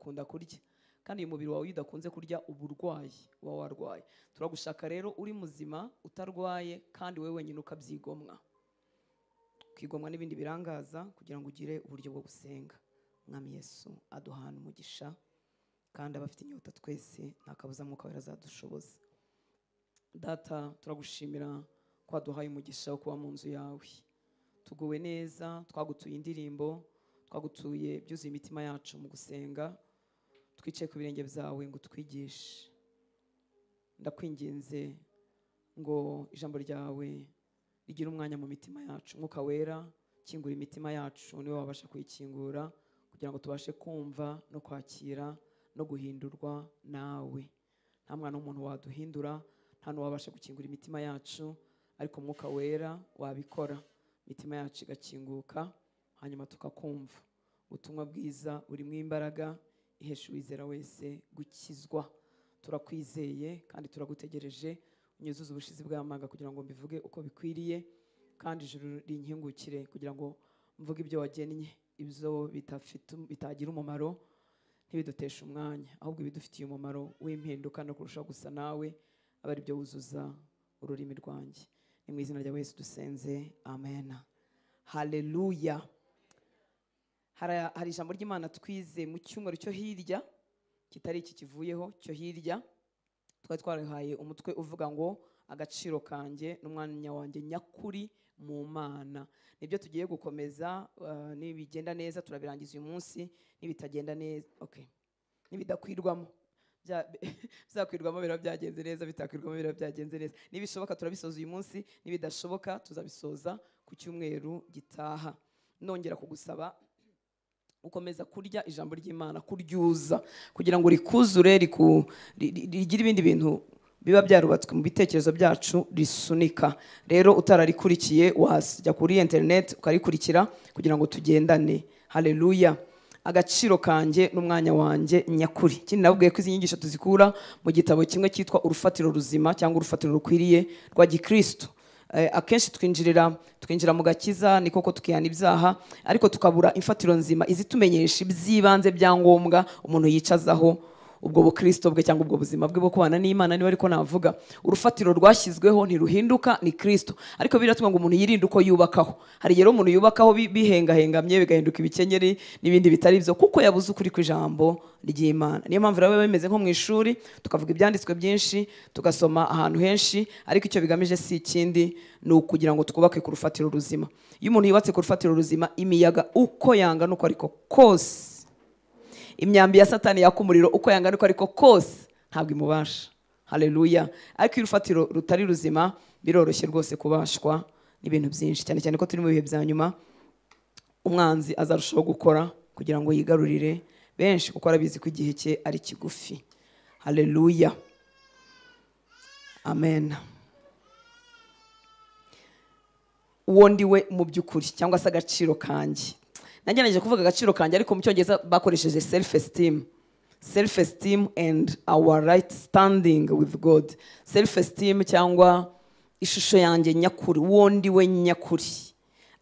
ukunda kurya, kandi uyu mubiri wawe udakunze kurya uburwayi uba warwaye. Turagushaka rero uri muzima utarwaye kandi wewe wenyine ukabyigomwa, ukigomwa n'ibindi birangaza kugira ngo ugire uburyo bwo gusenga. Mwami Yesu aduhana umugisha, kandi abafite inyota twese nta kabuza Mwuka Wera azadushoboza. Data, turagushimira ko waduhaye umugisha wo kuba mu nzu yawe. Tuguwe neza, twagutuye indirimbo, twagutuye byuzuye imitima yacu mu gusenga, twicaye ku birenge byawe ngo twigishe. Ndakwinginze ngo ijambo ryawe rigire umwanya mu mitima yacu. Mwuka Wera, kingura imitima yacu, niwe wabasha kuyikingura kugira ngo tubashe kumva no kwakira no guhindurwa nawe. Nta mwana w'umuntu waduhindura, nta n'uwabasha gukingura imitima yacu, ariko Mwuka Wera wabikora, imitima yacu igakinguka, hanyuma tukakumva. Ubutumwa bwiza burimo imbaraga ihesha uwizera wese gukizwa. Turakwizeye kandi turagutegereje, unyuzuze ubushizi bw'amanga kugira ngo mbivuge uko bikwiriye, kandi ijuru rinkingukire kugira ngo mvuge ibyo wagennye, ibyo bitagira umumaro ntibiduteshe umwanya, ahubwo ibidufitiye umumaro w'impinduka no kurushaho gusa nawe, aba ari byo wuzuza ururimi rwanjye. Ni mu izina rya Yesu dusenze, amen. Haleluya. Hari ijambo ry'Imana twize mu cyumweru cyo hirya, kitari iki kivuyeho, cyo hirya. Twari twarahaye umutwe uvuga ngo agaciro kanjye n'umwanya wanjye nyakuri mu Mana. Nibyo tugiye gukomeza, nibigenda neza turabirangiza uyu munsi, nibitagenda neza nibidakwirwamo bizakwirwamo bira byagenze neza, bitakwirwamo bira byagenze neza. Nibishoboka turabisoza uyu munsi, nibidashoboka tuzabisoza ku cyumweru gitaha. Nongera kugusaba ukomeza kurya ijambo ry'Imana, kuryuza kugira ngo rikuzure, rigire ibindi bintu biba byarubatswe mu bitekerezo byacu risunika. Rero utararikurikiye wajya kuri internet ukarikurikira kugira ngo tugendane. Haleluya. Agaciro kanjye n'umwanya wanjye nyakuri. Kindi nabwiye ko izi nyigisho tuzikura mu gitabo kimwe cyitwa Urufatiro Ruzima cyangwa Urufatiro Rukwiriye rwa Gikristo. Akenshi twinjira mu gakiza, ni koko tukihana ibyaha, ariko tukabura imfatiro nzima izitumenyesha ibyibanze byangombwa umuntu yicazaho ubwo bukristo bwe cyangwa ubwo buzima bwe bwo kubana n'Imana. Niba ariko navuga urufatiro rwashyizweho ntiruhinduka, ni Kristo, ariko biratuma ngo umuntu yirinde uko yubakaho. Hari rero umuntu yubakaho bihengahengamye bigahinduka ibikenyeri n'ibindi bitari byo, kuko yabuze ukuri kw'ijambo ry'Imana. Niyo mpamvu rero bimeze nko mu ishuri, tukavuga ibyanditswe byinshi, tugasoma ahantu henshi, ariko icyo bigamije si ikindi, ni ukugira ngo twubake ku rufatiro ruzima. Iyo umuntu yubatse ku rufatiro ruzima, imiyaga uko yanga nuko ariko kose, imyambi ya Satani yaka umuriro uko yangana uko ariko kose ntabwo imubasha. Haleluya. Ariko urufatiro rutari ruzima biroroshye rwose kubashwa n'ibintu byinshi, cyane cyane ko turi mu bihe bya nyuma. Umwanzi azarushaho gukora kugira ngo yigarurire benshi, kuko arabizi ko igihe cye ari kigufi. Haleluya. Amen. Uwo ndiwe mu by'ukuri, cyangwa se agaciro kanjye. Nagerageje kuvuga agaciro kanjye, ariko mu Cyongereza bakoresheje self esteem and our right standing with God. Self esteem cyangwa ishusho yanjye nyakuri, uwo ndiwe nyakuri,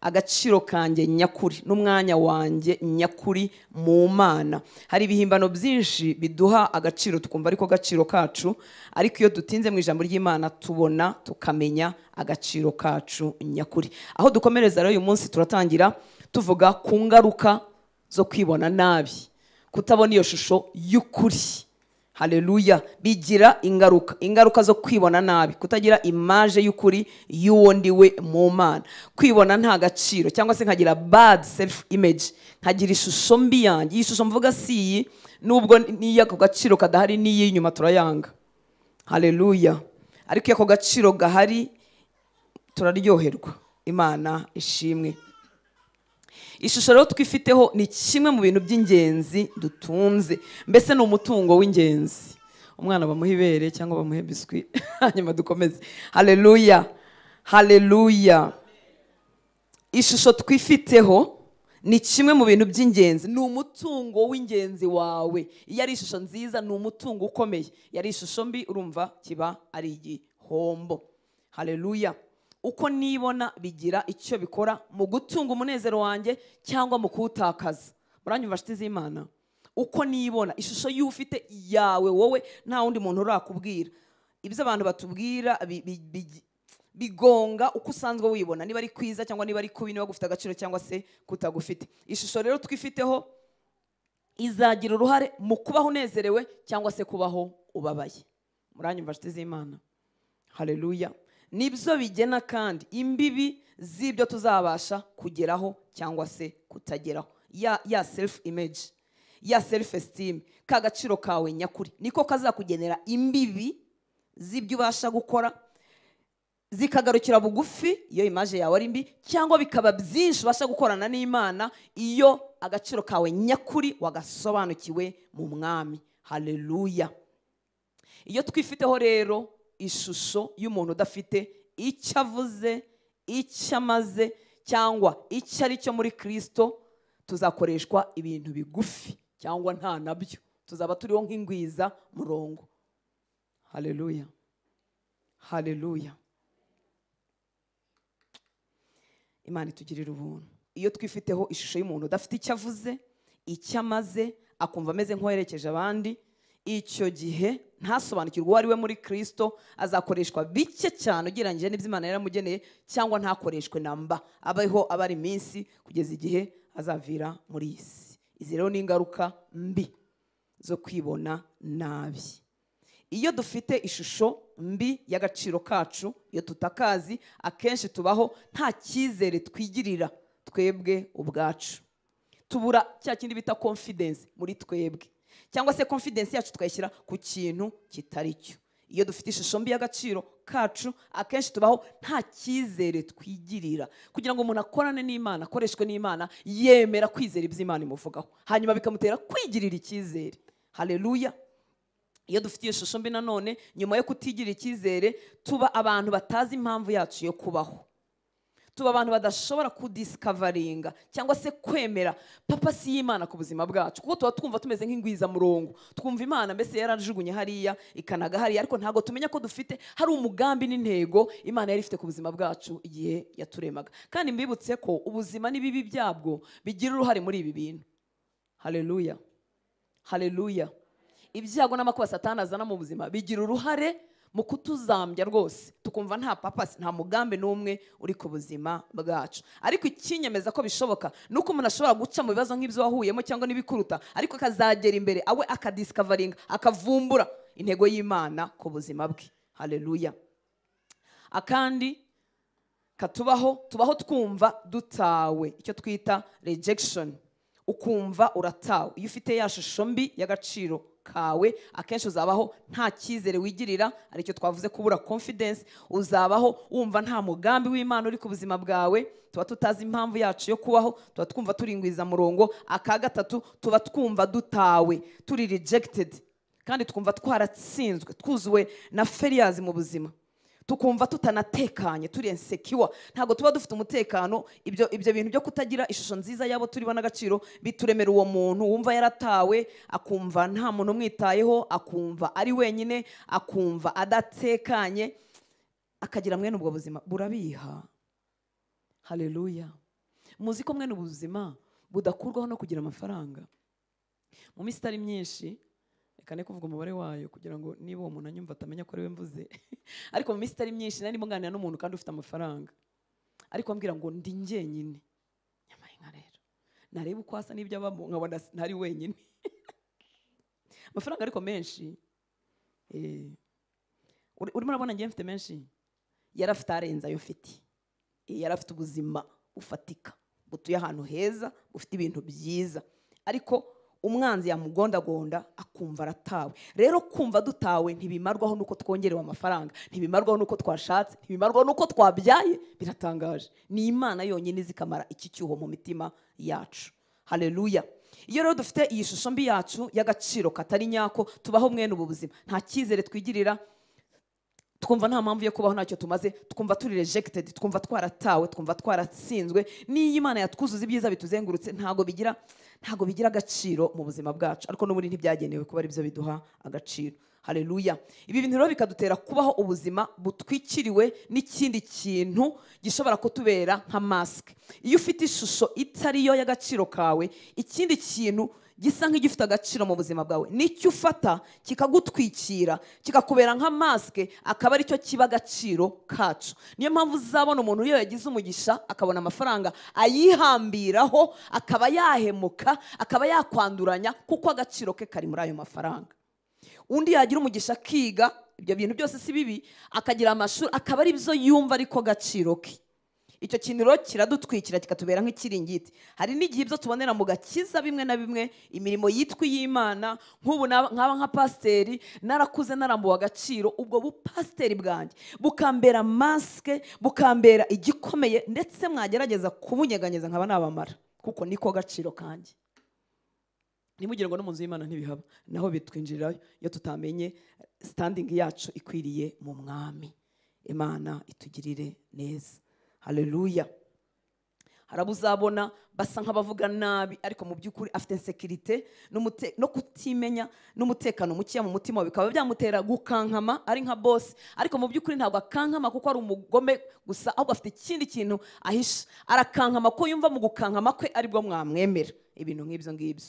agaciro kanjye nyakuri n'umwanya wanjye nyakuri mu Mana. Hari ibihimbano byinshi biduha agaciro tukumva ariko agaciro kacu, ariko iyo dutinze mu ijambo ry'Imana tubona tukamenya agaciro kacu nyakuri. Aho dukomereza rero uyu munsi turatangira tuvuga ku ngaruka zo kwibona nabi, kutabona iyo shusho y'ukuri. Haleluya. Bigira ingaruka zo kwibona nabi, kutagira image y'ukuri y'uwo ndiwe mu Mana, kwibona nta gaciro, cyangwa se nkagira bad self image, nkagira ishusho mbi yanjye. Iyi shusho mvuga si iyi, nubwo niyo ako gaciro kadahari n'iyi inyuma turayanga. Haleluya. Ariko iyo ako gaciro gahari turaryoherwa. Imana ishimwe. Ishusho rero twifiteho ni kimwe mu bintu by'ingenzi dutunze, mbese ni umutungo w'ingenzi. Umwana bamuha ibere cyangwa bamuha biswi hanyuma dukomeze. Haleluya. Haleluya. Ishusho twifiteho ni kimwe mu bintu by'ingenzi, ni umutungo w'ingenzi wawe. Iyo ari ishusho nziza ni umutungo ukomeye, iyo ari ishusho mbi urumva kiba ari igihombo. Haleluya. Uko nibona bigira icyo bikora mu gutunga umunezero wanjye cyangwa mu kuwutakaza. Muranyumva nshuti z'Imana? uko nibona, ishusho y'ufite yawe wowe, nta wundi muntu urakubwira. Ibyo abantu batubwira bigonga uko usanzwe wibona, niba ari kwiza cyangwa niba ari kubi, niba gufite agaciro cyangwa se kutagufite. Ishusho rero twifiteho izagira uruhare mu kubaho unezerewe cyangwa se kubaho ubabaye. Muranyumva nshuti z'Imana? Haleluya. Nibyo bigena kandi imbibi z'ibyo tuzabasha kugeraho cyangwa se kutageraho. Ya self image, ya self esteem, ka gaciro kawe nyakuri niko kazakugenera imbibi z'ibyo ubasha gukora, zikagarukira bugufi iyo image yawe ari mbi, cyangwa bikaba byinshi ubasha gukorana n'Imana iyo agaciro kawe nyakuri wagasobanukiwe mu Mwami. Haleluya. Iyo twifiteho rero ishusho y'umuntu udafite icyo avuze, icyo amaze cyangwa icyo ari cyo muri Kristo, tuzakoreshwa ibintu bigufi cyangwa nta nabyo, tuzaba turiho nk'ingwiza murongo. Haleluya. Haleluya. Imana itugirira ubuntu. Iyo twifiteho ishusho y'umuntu udafite icyo avuze, icyo amaze, akumva ameze nk'uwerekeje abandi, icyo gihe ntasobanukirwe uwo ari we muri Kristo, azakoreshwa bike cyane ugereranyije n'ibyo Imana yaramugeneye, cyangwa ntakoreshwe namba, abeho abari iminsi kugeza igihe azavira muri iyi si. Izi rero ni ingaruka mbi zo kwibona nabi. Iyo dufite ishusho mbi y'agaciro kacu, iyo tutakazi, akenshi tubaho nta cyizere twigirira twebwe ubwacu. Tubura cya kindi bita confidence muri twebwe, cyangwa se confidence yacu tukayishyira ku kintu kitari cyo. Iyo dufite ishusho mbi y'agaciro kacu, akenshi tubaho nta cyizere twigirira. Kugira ngo umuntu akorane n'Imana, akoreshwe n'Imana, yemera kwizera ibyo Imana imuvugaho, hanyuma bikamutera kwigirira icyizere. Haleluya. Iyo dufite ishusho mbi nanone, nyuma yo kutigirira icyizere, tuba abantu batazi impamvu yacu yo kubaho. Tuba abantu badashobora kudiscoveringa cyangwa se kwemera papasi y'Imana ku buzima bwacu, kuko tuba twumva tumeze nk'ingwiza murongo. Twumva Imana mbese yarajugunye hariya ikanaga hariya, ariko ntabwo tumenya ko dufite hari umugambi n'intego Imana yari ifite ku buzima bwacu igihe yaturemaga. Kandi mbibutse ko ubuzima n'ibibi byabwo bigira uruhare muri ibi bintu. Haleluya. Haleluya. Ibyago n'amakuba Satani azana mu buzima bigira uruhare mu kutuzambya rwose, tukumva nta papasi, nta mugambi n'umwe uri ku buzima bwacu. Ariko ikinyemeza ko bishoboka nuko umuntu ashobora guca mu bibazo nk'ibyo wahuyemo cyangwa n'ibikuruta, ariko akazagera imbere awe akadiscoveringa, akavumbura intego y'Imana ku buzima bwe. Haleluya. Akandi tubaho twumva dutawe, icyo twita rejection. Ukumva uratawe. Iyo ufite ya shusho mbi y'agaciro kawe, akenshi uzabaho nta cyizere wigirira, aricyo twavuze kubura confidence. Uzabaho wumva nta mugambi w'Imana uri ku buzima bwawe, tuba tutazi impamvu yacu yo kubaho, tuba twumva turingwiza murongo. Aka gatatu, tuba twumva dutawe, turi rejected, kandi twumva twaratsinzwe, twuzuwe na failures mu buzima. Tukumva tutanatekanye, turi insecure, ntabwo tuba dufite umutekano. Ibyo bintu byo kutagira ishusho nziza yabo turibona agaciro bituremera uwo muntu wumva yaratawe, akumva nta muntu umwitayeho, akumva ari wenyine, akumva adatekanye, akagira mwene ubwo buzima burabiha. Haleluya. Muzi ko mwene ubuzima budakurwaho no kugira amafaranga. Mu minsi itari myinshi, reka ne kuvuga umubare wayo kugira ngo niba uwo muntu anyumva atamenya ko ari we mvuze, ariko mu minsi itari myinshi nari munganira n'umuntu kandi ufite amafaranga, ariko ambwira ngo ndi njyenyine. Nyamaye nka rero nareba uko asa n'ibyo abamo nkabona ntari wenyine. Amafaranga ariko menshi, urimo urabona ngiye mfite menshi, yarafite arenze ayo mfite. Yarafite ubuzima bufatika, butuye ahantu heza, bufite ibintu byiza, ariko umwanzi yamugondagonda akumva aratawe. Rero kumva dutawe ntibimarwaho nuko twongerewe amafaranga, ntibimarwaho nuko twashatse, ntibimarwaho nuko twabyaye. Biratangaje, ni Imana yonyine izikamara iki cyuho mu mitima yacu. Haleluya. Iyo rero dufite iyi shusho mbi yacu y'agaciro katari nyako, tubaho mwene ubu buzima nta cyizere twigirira, twumva nta mpamvu yo kubaho, ntacyo tumaze, twumva turi rejected, twumva twaratawe, twumva twaratsinzwe. Niyo Imana yatwuzuza ibyiza bituzengurutse, ntago bigira agaciro mu buzima bwacu, ariko n'ubundi ntibyagenewe kuba ari byo biduha agaciro. Haleluya. Ibi bintu rero bikadutera kubaho ubuzima butwikiriwe n'ikindi kintu gishobora kutubera nka mask. Iyo ufite ishusho itari yo y'agaciro kawe, ikindi kintu gisa nk'igifite agaciro mu buzima bwawe, nicyo ufata kikagutwikira kikakubera nka maske, akaba aricyo kiba agaciro kacu. Niyo mpamvu uzabona umuntu iyo yagize umugisha akabona amafaranga ayihambiraho, akaba yahemuka, akaba yakwanduranya, kuko agaciro ke kari muri ayo mafaranga. Undi yagira umugisha akiga, ibyo bintu byose si bibi, akagira amashuri, akaba ari byo yumva ariko agaciro ke. Icyo kintu rero kiradutwikira kikatubera nk'ikiringiti. Hari n'igihe ibyo tubonera mu gakiza bimwe na bimwe, imirimo yitwa iy'Imana, nk'ubu nkaba nka pasiteri narakuze narambuwe agaciro, ubwo bupasiteri bwanjye bukambera maske, bukambera igikomeye, ndetse mwagerageza kubunyeganyeza nkaba nabamara, kuko niko gaciro kanjye. Ntimugire ngo no mu nzu y'Imana ntibihaba, naho bitwinjirirayo iyo tutamenye standing yacu ikwiriye mu mwami. Imana itugirire neza. Haleluya. Harabuzabona basa nk'abavuga nabi, ariko mu by'ukuri afite insekirite no kutimenya n'umutekano muke mu mutima we, bikaba byamutera gukankama ari nka boss, ariko mu by'ukuri ntabwo akankama kuko ari umugome gusa, ahubwo afite ikindi kintu ahisha. Arakankama ko yumva mu gukankama kwe aribwo mwamwemera. Ibintu nk'ibyo ngibyo.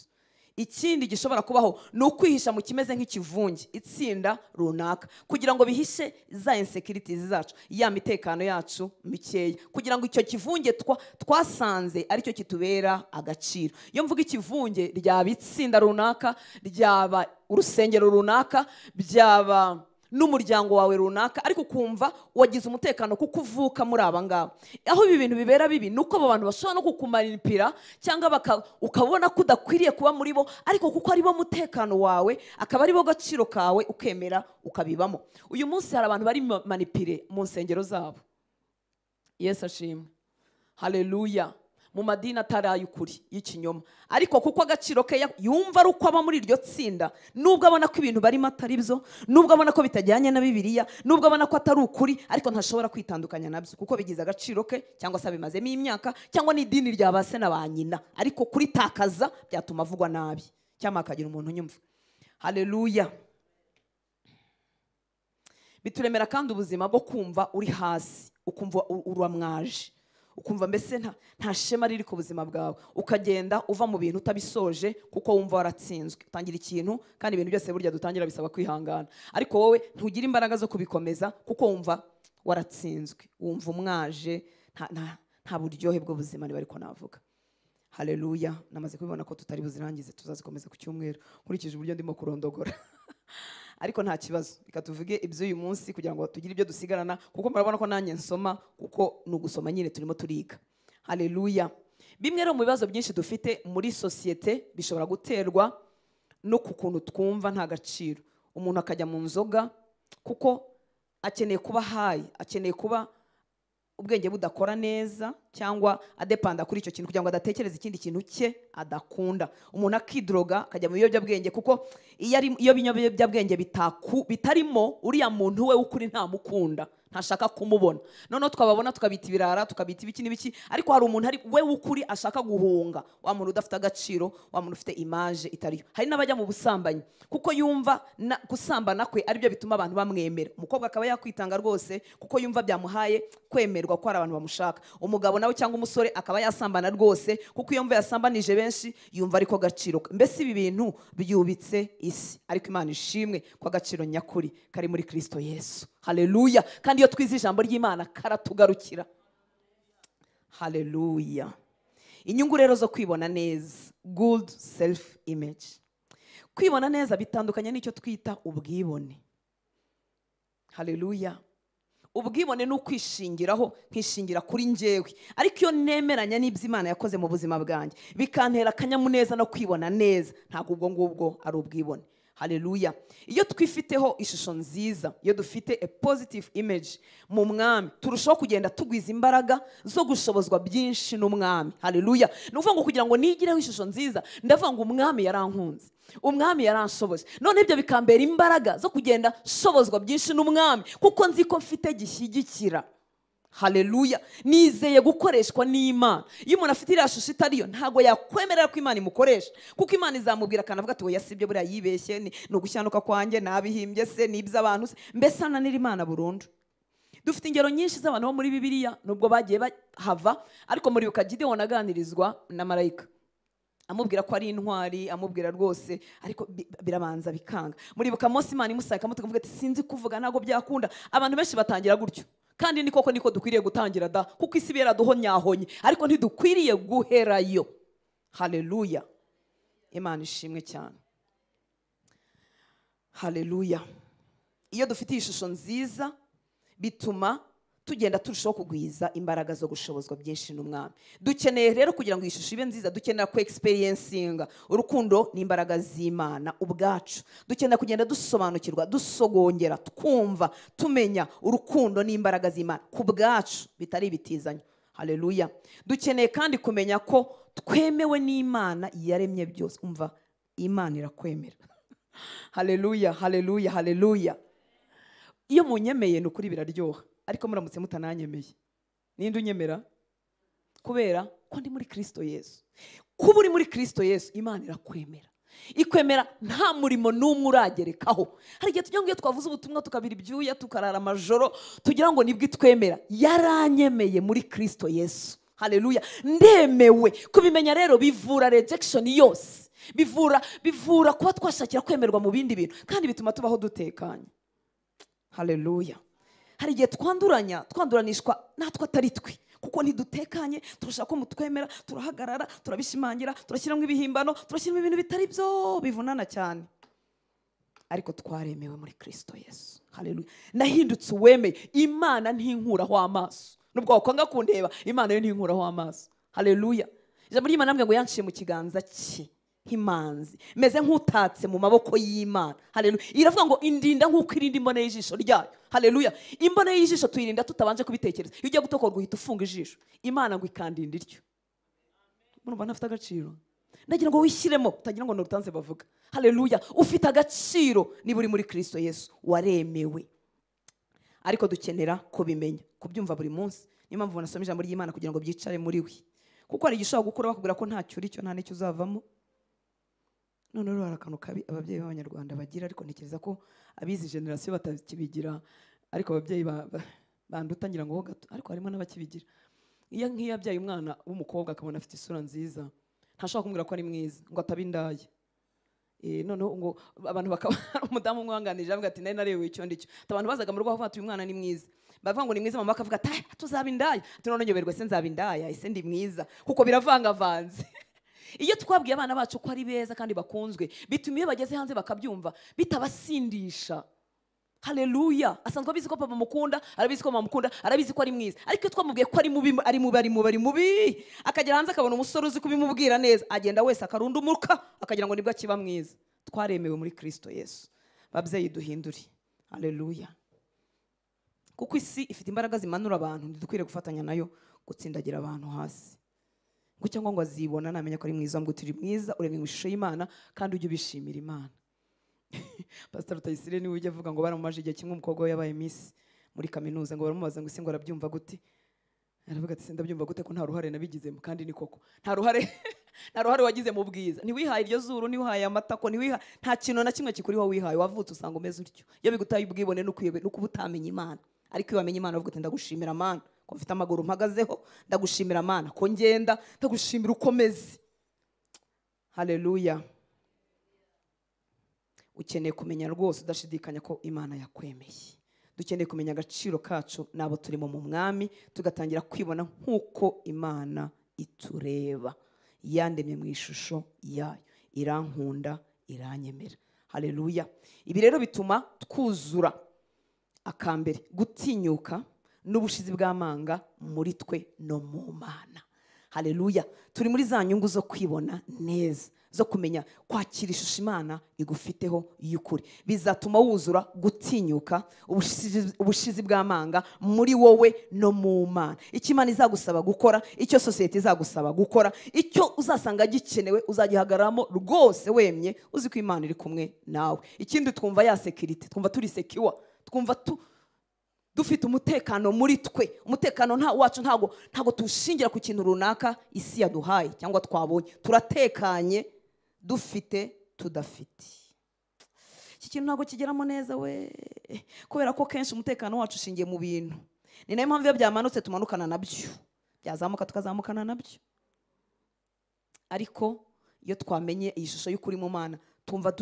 Ikindi gishobora kubaho ni ukwihisha mu kimeze nk'ikivunge, itsinda runaka, kugira ngo bihishe za insecurities zacu, ya mitekano yacu mikeya, kugira ngo icyo kivunge twasanze aricyo kitubera agaciro. Iyo mvuga ikivunge, ryaba itsinda runaka, ryaba urusengero runaka, byaba n'umuryango wawe runaka, ariko kumva wagize umutekano kuko uvuka muri aba ngaba. Aho ibi bintu bibera bibi nuko abo bantu bashobora no kukumanipira, cyangwa ukabona ko udakwiriye kuba muri bo, ariko kuko ari bo mutekano wawe, akaba ari bo gaciro kawe, ukemera ukabibamo. Uyu munsi hari abantu bari manipire mu nsengero zabo. Yesu ashimwe. Haleluya. Mu madini atari ay'ukuri y'ikinyoma, ariko kuko agaciro ke yumva ari uko aba muri iryo tsinda, nubwo abona ko ibintu barimo atari byo, nubwo abona ko bitajyanye na Bibiliya, nubwo abona ko atari ukuri, ariko ntashobora kwitandukanya nabyo kuko bigize agaciro ke, cyangwa se abimazemo imyaka, cyangwa n'idini rya ba se na ba nyina, ariko kuritakaza byatuma avugwa nabi, cyangwa akagira umuntu unyumva. Haleluya. Bituremera kandi ubuzima bwo kumva uri hasi, ukumva uramwaje, ukumva mbese nta shema riri ku buzima bwawe, ukagenda uva mu bintu utabisoje kuko wumva waratsinzwe. Utangira ikintu, kandi ibintu byose burya dutangira bisaba kwihangana, ariko wowe ntugire imbaraga zo kubikomeza kuko wumva waratsinzwe, wumva umwaje, nta buryohe bw'ubuzima niba ariko navuga. Haleluya. Namaze kubibona ko tutari buzirangize, tuzazikomeza ku cyumweru nkurikije uburyo ndimo kurondogora. Ariko nta kibazo, reka tuvuge iby'uyu munsi kugira ngo tugire ibyo dusigarana, kuko murabona ko nanjye nsoma, kuko ni ugusoma nyine turimo turiga. Haleluya. Bimwe rero mu bibazo byinshi dufite muri sosiyete bishobora guterwa no ku kuntu twumva nta gaciro. Umuntu akajya mu nzoga kuko akeneye kuba hayi, akeneye kuba ubwenge budakora neza, cyangwa adepanda kuri icyo kintu kugira ngo adatekereza ikindi kintu cye adakunda. Umuntu akidroga akajya mu biyobyabwenge kuko iyo biyobyabwenge bitarimo, uriya muntu we ukuri ntamukunda, ntashaka kumubona. Noneho twababona tukabita ibirara, tukabita ibiki n'ibiki, ariko hari umuntu we ukuri ashaka guhunga, wa muntu udafite agaciro, wa muntu ufite image itariyo. Hari n'abajya mu busambanyi kuko yumva gusambana kwe aribyo bituma abantu bamwemera. Umukobwa akaba yakwitanga rwose kuko yumva byamuhaye kwemerwa ko hari abantu bamushaka. Umugabo nawe cyangwa umusore akaba yasambana rwose kuko iyo mva yasambanije benshi yumva ariko gaciro. Mbese ibi bintu byubitse isi, ariko Imana ishimwe ko agaciro nyakuri kari muri Kristo Yesu. Haleluya. Kandi iyo twize ijambo ry'Imana karatugarukira. Haleluya. Inyungu rero zo kwibona neza, good self image. Kwibona neza bitandukanye n'icyo twita ubwibone. Haleluya. Ubwibone ni ukwishingiraho, nkishingira kuri njyewe, ariko iyo nemeranya n'ibyo Imana yakoze mu buzima bwanjye bikantera akanyamuneza no kwibona neza, ntabwo ubwo ngubwo ari ubwibone. Haleluya. Iyo twifiteho ishusho nziza, iyo dufite a positive image mu mwami, turushaho kugenda tugwiza imbaraga zo gushobozwa byinshi n'umwami. Haleluya. Ni ukuvuga ngo kugira ngo nigireho ishusho nziza, ndavuga ngo umwami yarankunze, umwami yaranshoboje, none ibyo bikambera imbaraga zo kugenda shobozwa byinshi n'umwami, kuko nzi ko mfite gishyigikira. Haleluya. Nizeye gukoreshwa n'Imana. Iyo umuntu afite iriya shusho itariyo, ntago yakwemerera ko Imana imukoresha, kuko Imana izamubwira akanavuga ati oya sibyo, buriya yibeshye, ni ugushyanuka kwanjye, nabihimbye se, n'iby'abantu se, mbese ananira Imana burundu. Dufite ingero nyinshi z'abantu bo muri Bibiliya nubwo bagiye bahava, ariko muri Gideyoni aganirizwa na marayika. amubwira ko ari intwari, amubwira rwose, ariko birabanza bikanga. Muribuka Mose Imana imusaka ikamuvuga ati sinzi kuvuga ntago byakunda. Abantu benshi batangira gutyo, kandi niko dukwiriye gutangira da, kuko isi yaraduhonyahonye, ariko ntidukwiriye guherayo. Haleluya, Imana ishimwe cyane. Haleluya. Iyo dufite ishusho nziza bituma tugenda turushaho kugwiza imbaraga zo gushobozwa byinshi n'Umwami. Dukeneye rero kugira ngo ishusho ibe nziza, dukenera ku experiencinga urukundo n'imbaraga z'Imana ubwacu. Dukenera kugenda dusobanukirwa, dusogongera, twumva, tumenya urukundo n'imbaraga z'Imana ku bwacu bitari bitizanye. Haleluya. Dukeneye kandi kumenya ko twemewe n'Imana yaremye byose. Umva, Imana irakwemera. Haleluya, haleluya, haleluya. Iyo munyemeye n'ukuri biraryoha, ariko muramutse mutananyemeye, ninde unyemera? Kubera ko ndi muri Kristo Yesu. Kuba uri muri Kristo Yesu, Imana irakwemera. Ikwemera nta murimo n'umwe uragerekaho. Hari igihe tujya ngo iyo twavuze ubutumwa tukabira ibyuya, tukarara amajoro, tugira ngo nibwo itwemera. Yaranyemeye muri Kristo Yesu. Haleluya. Ndemewe. Kubimenya rero bivura rejection yose. Bivura kuba twashakira kwemerwa mu bindi bintu, kandi bituma tubaho dutekanye. Haleluya. Hari igihe twanduranishwa natwe atari twe, kuko ntidutekanye, turashaka ko mutwemera, turahagarara, turabishimangira, turashyiramo ibihimbano, turashyiramo ibintu bitari byo bivunana cyane. Ariko twaremewe muri Kristo Yesu. Haleluya. Nahindutse uwemeye. Imana ntinkuraho amaso. Nubwo wakwanga kundeba, Imana yo ntinkuraho amaso. Haleluya. Ijambo ry'Imana namwe ngo yanciye mu kiganza cye nk'imanzi, meze nk'utatse mu maboko y'Imana. Haleluya. Iravuga ngo indinda nk'uko irinda imbone y'ijisho ryayo. Haleluya. Imbone y'ijisho tuyirinda tutabanje kubitekereza. Iyo ugiye gutokorwa uhita ufunga ijisho. Imana ngo ikandinda iryo. Murumva ntafite agaciro? Ndagira ngo wishyiremo, utagira ngo n'urutanze bavuga. Haleluya. Ufite agaciro niba uri muri Kristo Yesu, waremewe. Ariko dukenera kubimenya, kubyumva buri munsi. Niyo mpamvu nasoma ijambo ry'Imana kugira ngo byicare muri we, kuko hari igishobora gukora bakubwira ko ntacyo uri cyo, nta n'icyo uzavamo. None rero hari akantu kabi ababyeyi b'Abanyarwanda bagira, ariko ntekereza ko abizi generasiyo batakibigira, ariko ababyeyi bandutangira ngo ho gato, ariko harimo n'abakibigira. Iyo nk'iyo abyaye umwana w'umukobwa akabona afite isura nziza, ntashobora kumubwira ko ari mwiza ngo atabe noneho ngo abantu bakaba umudamu umwanganije avuga ati nari narewe icyo ndicyo. Abantu bazaga mu rugo bavuga ati uyu mwana ni mwiza, bavuga ngo ni mwiza, mama akavuga ati tuzaba indaya, ati none nyoberwe se nzaba indaya, ese ndi mwiza, kuko biravangavanze. Iyo twabwiye abana bacu ko ari beza kandi bakunzwe, bituma iyo bageze hanze bakabyumva bitabasindisha. Haleluya. Asanzwe abizi ko papa mukunda, arabizi ko mama mukunda, arabizi ko ari mwiza, ariko twamubwiye ko ari mubi, ari mubi, akagera hanze akabona umusore uzi kubimubwira neza, agenda wese akarundumuka, akagira ngo nibwo akiba mwiza. Twaremewe muri Kristo Yesu. Babyeyi duhindure. Haleluya. Kuko isi ifite imbaraga zimanura abantu, ntidukwiriye gufatanya nayo gutsindagira abantu hasi. Ngo cyangwa ngo azibona namenya ko ari mwiza, ngo turi mwiza, uremye mu ishusho y'Imana, kandi ujye ubishimira Imana. Pastor Rutayisire niwe ujya avuga ngo baramumaje igihe kimwe umukobwa we yabaye Miss muri kaminuza, ngo baramubaza ngo ese ngo arabyumva gute? Aravuga ati sindabyumva gute ko nta ruhare nabigizemo. Kandi ni koko nta ruhare wagize mu bwiza. Ntiwihaye iryo zuru, ntiwihaye amatako, nta kintu na kimwe kikuriho wihaye. Wavutse usanga umeze utyo. Iyo bigutaye ubwibone no kuba utamenya Imana. Ariko iyo wamenye Imana uvuga ati ndagushimira Mana ko mfite amaguru mpagazeho, ndagushimira Mana ko ngenda, ndagushimira ukomeze. Haleluya. Ukeneye kumenya rwose udashidikanya ko Imana yakwemeye. Dukeneye kumenya agaciro kacu nabo turimo mu Mwami, tugatangira kwibona nk'uko Imana itureba. Yandemye mu ishusho yayo, irankunda, iranyemera. Haleluya. Ibi rero bituma twuzura akambere gutinyuka n'ubushizi bw'amanga muri twe no mu Mana. Haleluya. Turi muri za nyungu zo kwibona neza, zo kumenya kwakira ishusho Imana igufiteho y'ukuri. Bizatuma wuzura gutinyuka, ubushizi bw'amanga muri wowe no mu Mana. Icyo Imana izagusaba gukora, icyo sosiyete izagusaba gukora, icyo uzasanga gikenewe uzagihagararamo rwose wemye, uzi ko Imana iri kumwe nawe. Ikindi twumva ya security, twumva turi secure, twumva dufite umutekano muri twe. Umutekano wacu ntago tushingira ku kintu runaka isi yaduhaye cyangwa twabonye. Turatekanye dufite tudafite. Iki kintu ntago kigeramo neza we, kubera ko kenshi umutekano wacu ushingiye mu bintu. Ni nayo mpamvu iyo byamanutse tumanukana nabyo, byazamuka tukazamukana nabyo. Ariko iyo twamenye iyi shusho y'ukuri mu Mana tumva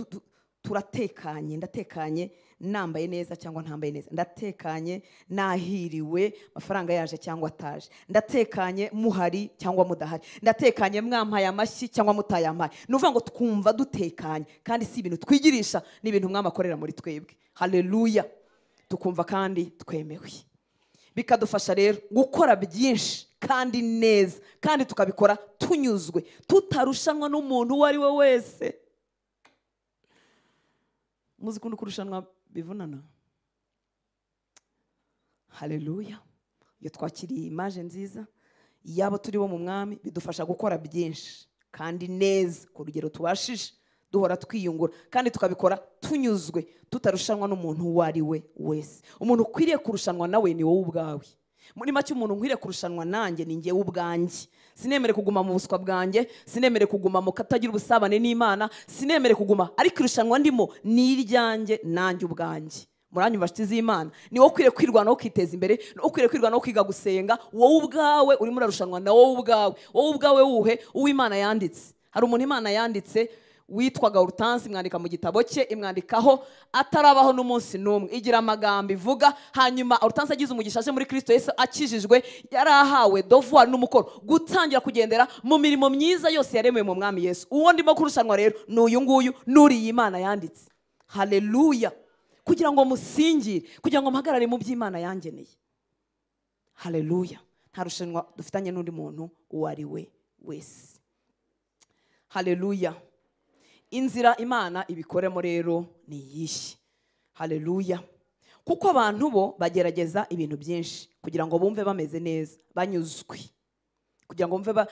turatekanye. Ndatekanye nambaye neza cyangwa ntambaye neza, ndatekanye nahiriwe amafaranga yaje cyangwa ataje, ndatekanye muhari cyangwa mudahari, ndatekanye mwampaye amashyi cyangwa mutayampaye. Ni ukuvuga ngo twumva dutekanye, kandi si ibintu twigirisha, ni ibintu Umwami akorera muri twebwe. Haleluya. Tukumva kandi twemewe, bikadufasha rero gukora byinshi kandi neza, kandi tukabikora tunyuzwe, tutarushanwa n'umuntu uwo ari we wese. Muzi kundi kurushanwa bivunana. Haleluya. Iyo twakiriye imaje nziza yabo turi bo mu Mwami, bidufasha gukora byinshi kandi neza ku rugero tubashije, duhora twiyungura, kandi tukabikora tunyuzwe, tutarushanwa n'umuntu uwo ari we wese. Umuntu ukwiriye kurushanwa nawe ni wowe ubwawe. Muri make umuntu nkwiriye kurushanwa nanjye ni njyewe ubwanjye. Sinemere kuguma mu buswa bwanjye, sinemere kuguma mu katagira ubusabane n'Imana, sinemere kuguma, ariko irushanwa ndimo ni iryanjye nanjye ubwanjye. Muranyumva nshuti z'Imana? Ni wowe ukwiriye kwirwanaho ukiteza imbere, ni wowe ukwiriye kwirwanaho kwiga gusenga. Wowe ubwawe urimo urarushanwa na wowe ubwawe. Wowe ubwawe wuhe uw'Imana yanditse. Hari umuntu Imana yanditse witwaga Hortense, imwandika mu gitabo cye, imwandikaho atarabaho n'umunsi n'umwe, igira amagambo ivuga. Hanyuma Hortense agize umugisha aje muri Kristo Yesu akijijwe, yarahawe devoir n'umukoro gutangira kugendera mu mirimo myiza yose yaremewe mu Mwami Yesu. Uwo ndimo kurushanwa rero ni uyu nguyu, nuriye Imana yanditse. Haleluya. Kugira ngo musingire, kugira ngo mpagarare mu by'Imana yangeneye. Haleluya. Nta rushanwa dufitanye n'undi muntu uwo ari we wese. Haleluya. Inzira Imana ibikoremo rero ni iyihe? Haleluya. Kuko abantu bo bagerageza ibintu byinshi kugira ngo bumve bameze neza, banyuzwe, kugira ngo bumve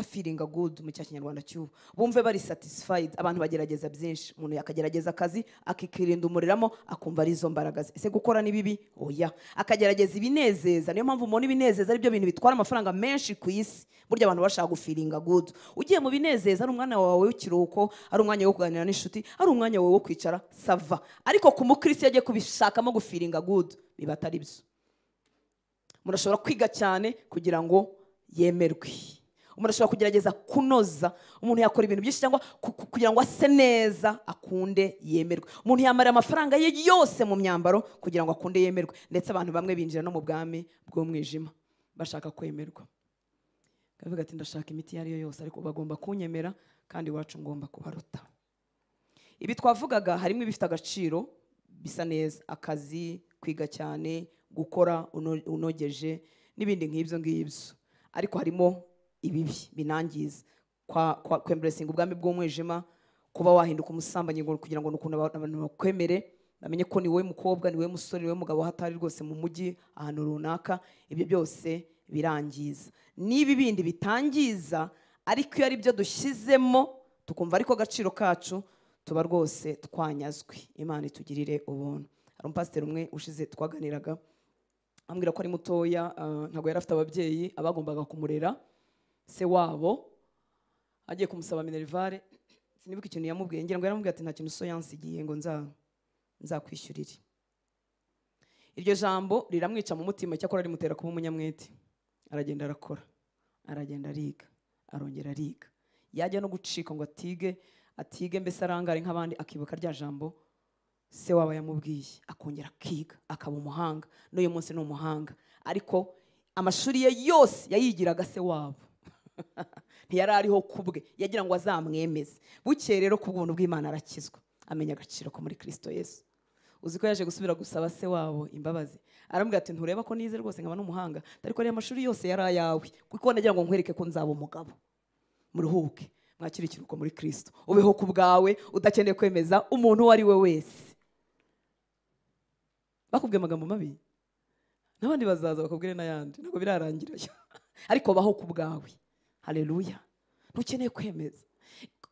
feeling good mu Kinyarwanda cy'ubu, bumve bari satisfied. Abantu bagerageza byinshi. Umuntu yakagerageza akazi akikirinda umuriramo akumva ari izo mbaraga ze. Ese gukora ni bibi? Oya. Akagerageza ibinezeza. Niyo mpamvu umuntu ibinezeza ari byo bintu bitwara amafaranga menshi ku isi. Burya abantu bashaka gufilinga good. Ugiye mu binezeza ari umwanya wawe w'ikiruhuko, ari umwanya wo kuganira n'inshuti, ari umwanya wawe wo kwicara, sava. Ariko ku mukristo yagiye kubishakamo gufilinga good, biba atari byo. Murashobora kwiga cyane kugira ngo yemerwe. Umuntu ashobora kugerageza kunoza, umuntu yakora ibintu byinshi cyangwa kugira ngo ase neza, akunde yemerwe. Umuntu yamara amafaranga ye yose mu myambaro kugira ngo akunde yemerwe. Ndetse abantu bamwe binjira no mu bwami bw'umwijima bashaka kwemerwa. Kavuga ati ndashaka imiti yari yo yose, ariko bagomba kunyemera, kandi iwacu ngomba kubaruta. Ibi twavugaga harimo ibifite agaciro bisa neza, akazi, kwiga cyane, gukora unogeje n'ibindi nk'ibyo ngibyo. Ariko harimo ibibi binangiza, kwemberesinga ubwami bw'umwijima, kuba wahinduka umusambanyi kugira ngo n'ukuntu abantu bakwemere, bamenye ko ni wowe mukobwa, ni wowe musore, ni wowe mugabo hatari rwose mu mujyi ahantu runaka. Ibyo byose birangiza. Nibi bindi bitangiza, ariko iyo ari byo dushyizemo tukumva ariko agaciro kacu, tuba rwose twanyazwe. Imana itugirire ubuntu. Hari umupasiteri umwe ushize twaganiraga, ambwira ko ari mutoya, ntabwo yari afite ababyeyi, abagombaga kumurera. Se wabo agiye kumusaba minerivare, sinibuka ikintu yamubwiye, ngira ngo yaramubwiye ati nta kintu so yansigiye ngo nzakwishyurire. Iryo jambo riramwica mu mutima, cyakora rimutera kuba umunyamwete. Aragenda arakora, aragenda ariga, arongera ariga. Yajya no gucika ngo atige mbese arangare nk'abandi, akibuka rya jambo se wabo yamubwiye, akongera akiga, akaba umuhanga. N'uyu munsi ni umuhanga, ariko amashuri ye yose yayigiraga se wabo. Ntiyari ariho kubwe, yagira ngo azamwemeze. Bukeye rero ku bw'ubuntu bw'Imana arakizwa, amenya agaciro ko muri Kristo Yesu. Uzi ko yaje gusubira gusaba se wabo imbabazi. Arambwira ati ntureba ko nize rwose nkaba n'umuhanga, ariko ariya mashuri yose yari ayawe, kuko nagira ngo nkwereke ko nzaba umugabo. Muruhuke, mwakire ikiruhuko muri Kristo, ubeho ku bwawe, udakeneye kwemeza umuntu uwo ari we wese. Bakubwiye amagambo mabi, n'abandi bazaza bakubwire n'ayandi, ntabwo birarangira. Ariko baho ku bwawe. Haleluya. Ntukeneye kwemeza.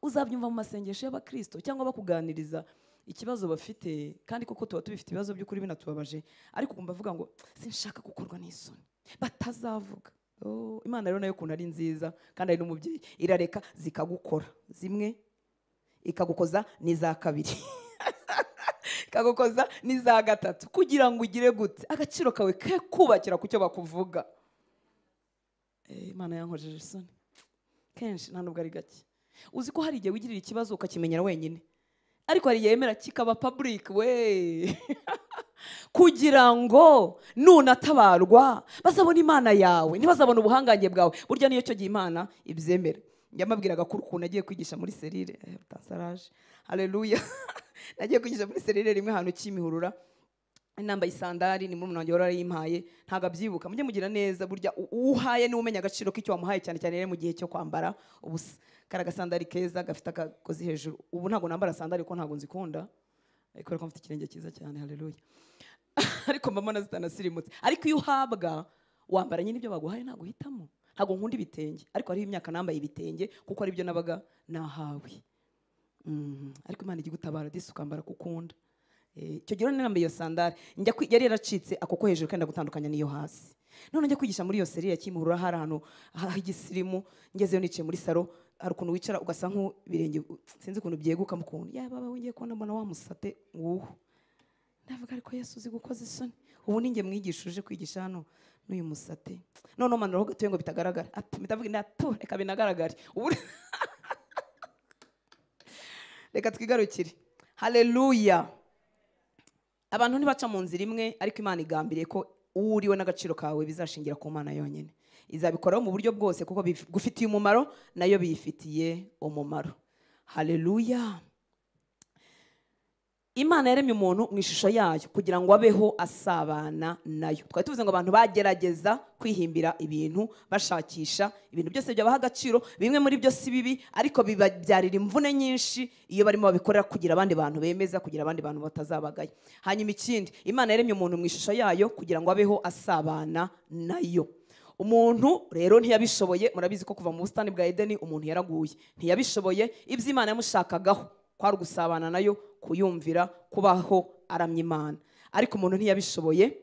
Uzabyumva mu masengesho y'abakristo cyangwa bakuganiriza ikibazo bafite, kandi koko tuba tubifite ibibazo by'ukuri binatubabaje, ariko kumva avuga ngo sinshaka gukorwa n'isoni, batazavuga. Imana rero nayo kuntu ari nziza, kandi ari n'umubyeyi, irareka zikagukora zimwe, ikagukoza n'iza kabiri, ikagukoza n'iza gatatu, kugira ngo ugire gute agaciro kawe ke kubakira ku cyo bakuvuga. Imana yankojeje isoni, kenshi nta nubwo ari gake. Uzi ko hari igihe wigirira ikibazo ukakimenyera wenyine, ariko hari igihe yemera kikaba public we kugira ngo nunatabarwa bazabona Imana yawe, ntibazabona ubuhangange bwawe. Burya niyo cyo gihe Imana ibyemera. Yamabwiraga ko ukuntu nagiye kwigisha muri serire utasaraje. Haleluya. Nagiye kwigisha muri serire rimwe ahantu Kimihurura, nambaye isandari, ni murumuna wanjye wari yimpaye, ntago abyibuka. Mujye mugira neza, burya uhaye ni umenya agaciro k'icyo wamuhaye, cyane cyane rero mu gihe cyo kwambara ubusa. Karaga sandari keza gafite akagozi hejuru. Ubu ntago nambara sandari ko ntago nzikunda, ariko reko mfite ikirenge cyiza cyane. Haleluya. Ariko mama nazitanasirimutse. Ariko iyo uhabwa wambara nyine ibyo baguhaye, ntago uhitamo. Ntago nkunda ibitenge, ariko hari imyaka nambaye ibitenge kuko ari byo nabaga nahawe. Ariko Imana igi gutabara disi ukambara kukunda. Icyo gihe nambaye iyo sandari, yari yaracitse akoko hejuru kandi gutandukanya niyo hasi. None njya kwigisha muri iyo seri ya Kimihurura, hari ahantu h'igisirimu, ngezeyo niciye muri salo, hari ukuntu wicara ugasa nk'ibirenge sinzi ukuntu byeguka mukuntu. Ya baba wingiye kubona mbona wa musate nguwo. Ndavuga ariko Yesu uzi gukoza isoni. Ubu ninge mwigishuje kwigisha hano n'uyu musate. None umanura ho gatuye ngo bitagaragara. Ati mitavuga ndatu reka binagaragare. Ubu reka twigarukire. Haleluya. Abantu ntibaca mu nzira imwe, ariko Imana igambiriye ko uriwe n'agaciro kawe bizashingira ku Mana yonyine. Izabikoraho mu buryo bwose kuko gufitiye umumaro, nayo biyifitiye umumaro. Haleluya. Imana yaremye umuntu mu ishusho yayo kugira ngo abeho asabana nayo. Twari tuvuze ngo abantu bagerageza kwihimbira ibintu, bashakisha ibintu byose byabaha agaciro, bimwe muri byo si bibi, ariko bibabyarira imvune nyinshi iyo barimo babikorera kugira abandi bantu bemeza, kugira abandi bantu batazabagaye. Hanyuma ikindi, Imana yaremye umuntu mu ishusho yayo kugira ngo abeho asabana nayo. Umuntu rero ntiyabishoboye, murabizi ko kuva mu busitani bwa Edeni umuntu yaraguye. Ntiyabishoboye, ibyo Imana yamushakagaho kwari gusabana nayo, kuyumvira, kubaho aramya Imana. Ariko umuntu ntiyabishoboye,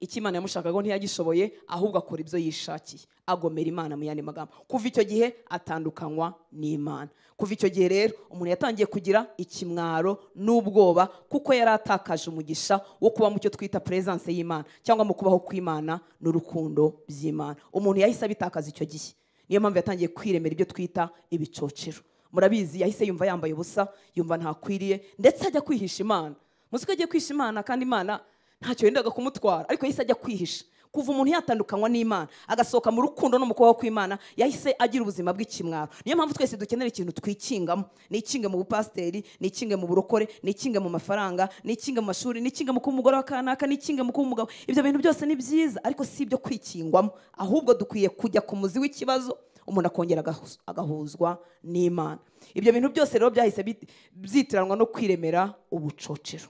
icyo Imana yamushakagaho ntiyagishoboye, ahubwo akora ibyo yishakiye, agomera Imana mu yandi magambo. Kuva icyo gihe atandukanywa n'Imana. Kuva icyo gihe rero umuntu yatangiye kugira ikimwaro n'ubwoba, kuko yari atakaje umugisha wo kuba mu cyo twita presence y'Imana, cyangwa mu kubaho kw'Imana n'urukundo by'Imana. Umuntu yahise abitakaza icyo gihe. Niyo mpamvu yatangiye kwiremera ibyo twita ibicocero. Murabizi yahise yumva yambaye ubusa, yumva ntakwiriye, ndetse ajya kwihisha Imana. Muzi ko agiye kwihisha Imana kandi Imana ntacyo yendaga kumutwara, ariko yahise ajya kwihisha. Kuva umuntu yatandukanywa n'Imana agasohoka mu rukundo no mu kubaho kw'Imana, yahise agira ubuzima bw'ikimwaro. Niyo mpamvu twese dukenera ikintu twikingamo. Nikinge mu bupasiteri, nikinge mu burokore, nikinge mu mafaranga, nikinge mu mashuri, nikinge mu kuba umugore wa kanaka, nikinge mu kuba umugabo. Ibyo bintu byose ni byiza, ariko si ibyo kwikingwamo. Ahubwo dukwiye kujya ku muzi w'ikibazo, umuntu akongera agahuzwa n'Imana. Ibyo bintu byose rero byahise byitiranwa no kwiremera ubucocero.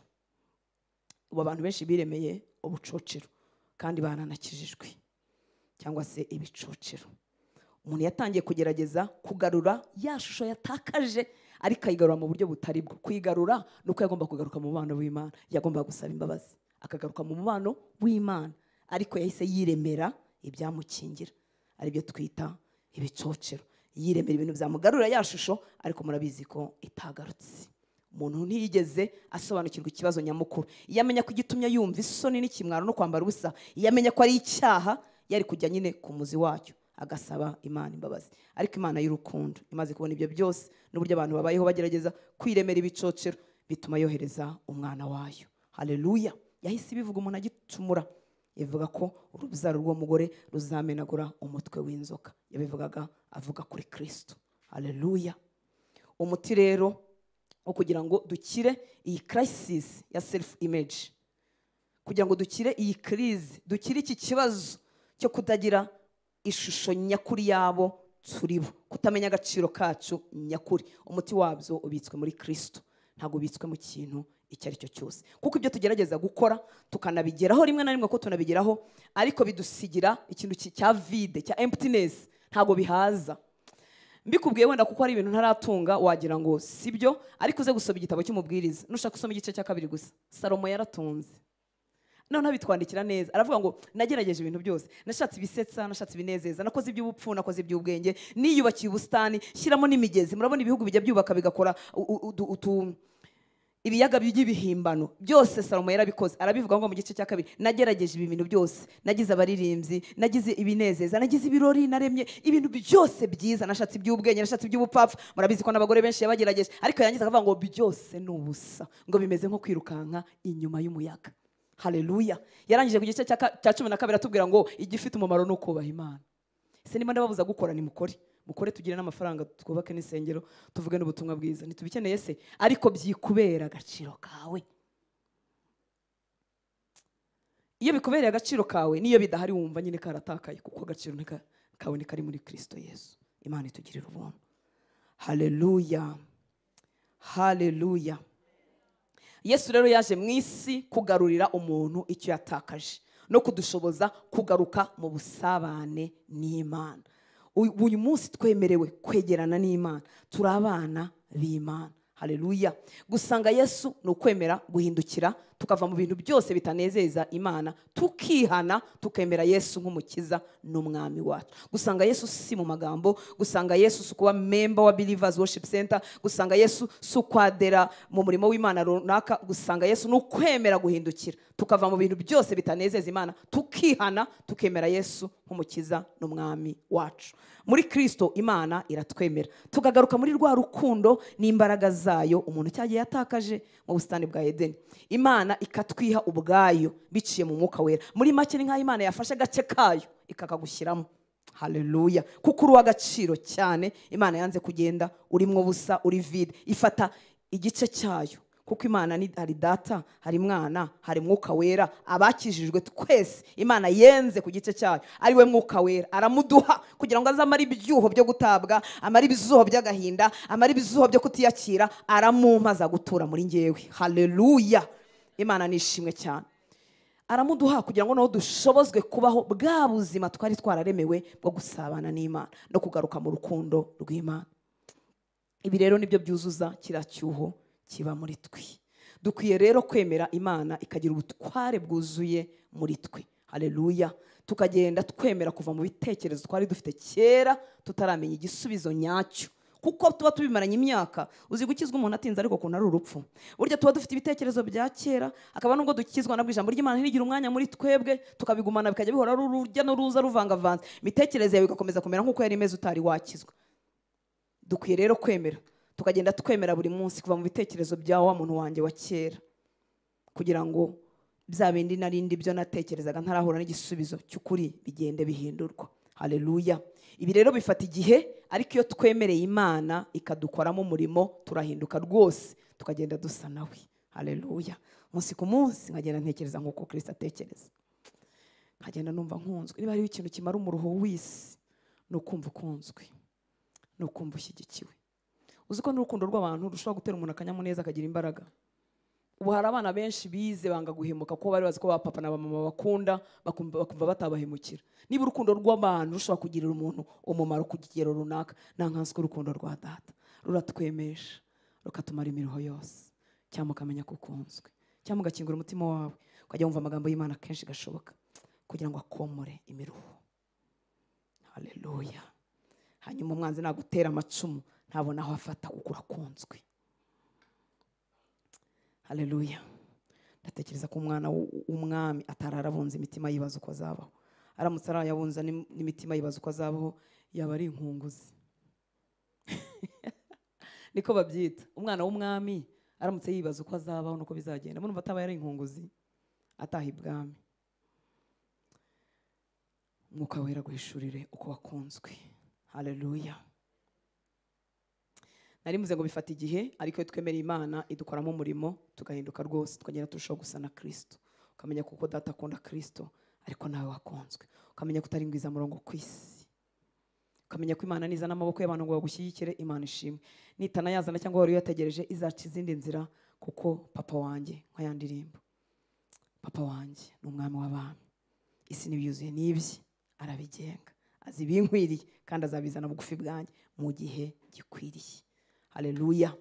Ubu abantu benshi biremeye ubucocero kandi baranakijijwe, cyangwa se ibicocero. Umuntu yatangiye kugerageza kugarura ya shusho yatakaje, ariko ayigarura mu buryo butari bwo. Kuyigarura nuko yagomba kugaruka mu mubano w'Imana, yagomba gusaba imbabazi, akagaruka mu mubano w'Imana, ariko yahise yiremera ibyamukingira, aribyo twita ibicocero. Yiremera ibintu byamugarura ya shusho, ariko murabizi ko itagarutse. Umuntu ntiyigeze asobanukirwa ikibazo nyamukuru. Iyo amenya ko igitumye yumva isoni n'ikimwaro no kwambara ubusa, iyo amenya ko ari icyaha, yari kujya nyine ku muzi wacyo agasaba Imana imbabazi. Ariko Imana y'urukundo imaze kubona ibyo byose n'uburyo abantu babayeho bagerageza kwiremera ibicocero, bituma yohereza umwana wayo. Haleluya. Yahise ibivuga umuntu agicumura, ivuga ko urubyaro rw'umugore ruzamenagura umutwe w'inzoka. Yabivugaga avuga kuri Kristo. Haleluya. Umuti rero wo kugira ngo dukire iyi crisis ya self image, kugira ngo dukire iyi crise, dukire iki kibazo cyo kutagira ishusho nyakuri yabo turibo, kutamenya agaciro kacu nyakuri, umuti wabyo ubitswe muri Kristo, ntabwo ubitswe mu kintu icyo ari cyo cyose. Kuko ibyo tugerageza gukora tukanabigeraho rimwe na rimwe ko tunabigeraho, ariko bidusigira ikintu cya vide, cya emptiness, ntabwo bihaza. Mbikubwiye wenda kuko hari ibintu ntaratunga wagira ngo sibyo, ariko uze gusoma igitabo cy'umubwiriza, nushaka gusoma igice cya 2 gusa, Salomo yaratunze. None abitwandikira neza, aravuga ngo nagerageje ibintu byose, nashatse ibisetsa, nashatse ibinezeza, nakoze iby'ubupfu, nakoze iby'ubwenge, niyubakiye ubusitani, shyiramo n'imigezi. Murabona ibihugu bijya byubaka bigakora ibiyaga by'ibihimbano byose Salomo yarabikoze. Arabivuga ngo mu gice cya 2, nagerageje ibi bintu byose, nagize abaririmbyi, nagize ibinezeza, nagize ibirori, naremye ibintu byose byiza, nashatse iby'ubwenge, nashatse iby'ubupfapfa. Murabizi ko n'abagore benshi yabagerageje, ariko yangiza akavuga ngo byose ni ubusa, ngo bimeze nko kwirukanka inyuma y'umuyaga. Haleluya. Yarangije ku gice cya 12 atubwira ngo igifite umumaro no kubaha Imana. Se nimba ndababuza gukora, ni mukore tugire n'amafaranga, twubake n'isengero, tuvuge n'ubutumwa bwiza, ntitubikeneye se, ariko byikubera agaciro kawe. Iyo bikubereye agaciro kawe, niyo bidahari wumva nyine karatakaye, kuko agaciro kawe ni kari muri Kristo Yesu. Imana itugirira ubuntu. Haleluya, haleluya. Yesu rero yaje mu isi kugarurira umuntu icyo yatakaje, no kudushoboza kugaruka mu busabane n'Imana. Uyu munsi twemerewe kwegerana n'Imana, turi abana b'Imana. Haleluya. Gusanga Yesu ni ukwemera guhindukira, tukava mu bintu byose bitanezeza Imana, tukihana, tukemera Yesu nk'umukiza n'umwami wacu. Gusanga Yesu si mu magambo, gusanga Yesu si kuba member wa Believers Worship Center, gusanga Yesu si kwadera mu murimo w'Imana runaka, gusanga Yesu ni ukwemera guhindukira, tukava mu bintu byose bitanezeza Imana, tukihana, tukemera Yesu nk'umukiza n'umwami wacu. Muri Kristo Imana iratwemera, tukagaruka muri rwa rukundo n'imbaraga zayo umuntu cyagiye yatakaje mu bustani bwa Edeni. Imana ikatwiha ubwayo biciye mu mwuka wera. Muri make ni nk'aho Imana yafashe agace kayo ikakagushyiramo. Haleluya. Kuko uri w'agaciro cyane, Imana yanze kugenda urimwo busa, uri vide, ifata igice cyayo. Kuko Imana ni hari data, hari mwana, hari mwuka wera, abakijijwe twese Imana yenze ku gice cyayo, ari we mwuka wera, aramuduha kugira ngo azamare ibyuho byo gutabwa, amare ibizuho by'agahinda, amare ibizuho byo kutiyakira, aramumaza gutura muri ngewe. Haleluya. Imana nishimwe cyane. Aramuduha kugira ngo naho dushobozwe kubaho bwa buzima twari twararemewe bwo gusabana n'Imana no kugaruka mu rukundo rw'Imana. Ibi rero nibyo byuzuza kiracyuho kiba muri twe. Dukwiye rero kwemera Imana ikagira ubutware bwuzuye muri twe. Haleluya. Tukagenda twemera kuva mu bitekerezo twari dufite kera tutaramenya igisubizo nyacyo, kuko tuba tubimaranye imyaka. Uzi gukizwa umuntu atinze ariko kuntu ari urupfu. Burya tuba dufite ibitekerezo bya kera, akaba nubwo dukizwa nabwo ijambo ry'Imana ntirigira umwanya muri twebwe, tukabigumana bikajya bihora rurujya n'uruza ruvangavanze, imitekerereze yawe igakomeza kumera nk'uko yari imeze utari wakizwa. Dukwiye rero kwemera, tukagenda twemera buri munsi kuva mu bitekerezo bya wa muntu wanjye wa kera, kugira ngo bya bindi narindi byo natekerezaga ntarahura n'igisubizo cy'ukuri bigende bihindurwa. Haleluya. Ibi rero bifata igihe, ariko iyo twemereye Imana ikadukoramo umurimo, turahinduka rwose, tukagenda dusa nawe. Haleluya. Munsi ku munsi nkagenda ntekereza nk'uko Kristo atekereza, nkagenda numva nkunzwe. Niba hari ikintu kimara umuruho w'isi, ni ukumva ukunzwe, ni ukumva ushyigikiwe. Uzi ko n'urukundo rw'abantu rushobora gutera umuntu akanyamuneza akagira imbaraga. Ubu hari abana benshi bize banga guhemuka kuko bari bazi ko ba papa na ba mama bakunda, bakumva batabahemukira. Niba urukundo rw'abantu rushobora kugirira umuntu umumaro ku kigero runaka, nta nkanswe urukundo rwa data ruratwemesha, rukatumara imiruho yose, cyangwa ukamenya ko ukunzwe, cyangwa ugakingura umutima wawe ukajya wumva amagambo y'Imana kenshi gashoboka kugira ngo akomore imiruho. Haleluya. Hanyuma umwanzi nagutera amacumu ntabona aho afata kuko urakunzwe. Haleluya. Ndatekereza ko umwana w'umwami atararabunze imitima yibaza uko azabaho. Aramutse arayabunza n'imitima yibaza uko azabaho, yaba ari inkunguzi. Niko babyita. Umwana w'umwami aramutse yibaza uko azabaho nuko bizagenda, murumva ataba yari inkunguzi, ataha ibwami. Mwuka wera guhishurire uko wakunzwe. Haleluya. Narimuze ngo bifata igihe, ariko twemera Imana idukoramo umurimo, tugahinduka rwose, tukagenda turushaho gusa na Kristo. Ukamenya kuko data akunda Kristo, ariko nawe wakunzwe. Ukamenya kutaringwiza murongo ku isi. Ukamenya ko Imana niza n'amaboko y'abantu ngo bagushyigikire, Imana ishimwe. Nitana yazana cyangwa wari uyategereje, izaca izindi nzira, kuko papa wanjye nkayandirimba. Papa wanjye ni umwami w'abami. Isi n'ibyuzuye n'ibye arabigenga. Azi ibinkwiriye kandi azabizana bugufi bwanjye mu gihe gikwiriye. Haleluya.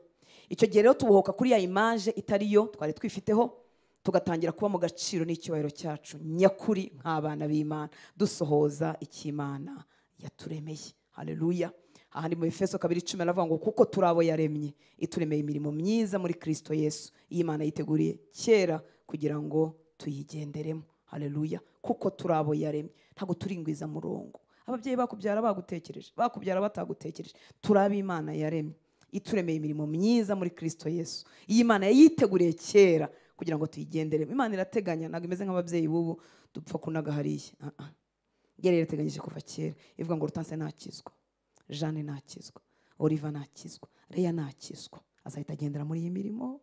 Icyo gihe rero tubohoka kuri ya image itariyo twari twifiteho, tugatangira kuba mu gaciro n'icyubahiro cyacu nyakuri nk'abana b'Imana, dusohoza icy'Imana yaturemeye. Haleluya. aha ni mu Efeso 2:10 aravuga ngo kuko turabo yaremye ituremeye imirimo myiza muri Kristo Yesu iyi Imana yiteguriye kera kugira ngo tuyigenderemo. Haleluya. Kuko turabo yaremye, ntago turingwiza murongo. Ababyeyi bakubyara bagutekereje, bakubyara batagutekereje, turaba Imana yaremye ituremeye imirimo myiza muri Kristo Yesu iyi Imana yiteguriye kera kugira ngo tuyigenderemo. Imana irateganya, ntago imeze nk'ababyeyi bubu dupfa kunaga hariya. Yari yarateganyije kuva kera, ivuga ngo Rutanse nakizwa, Jeanne nakizwa, Oliva nakizwa, Leya nakizwa, azahita agendera muri iyi mirimo.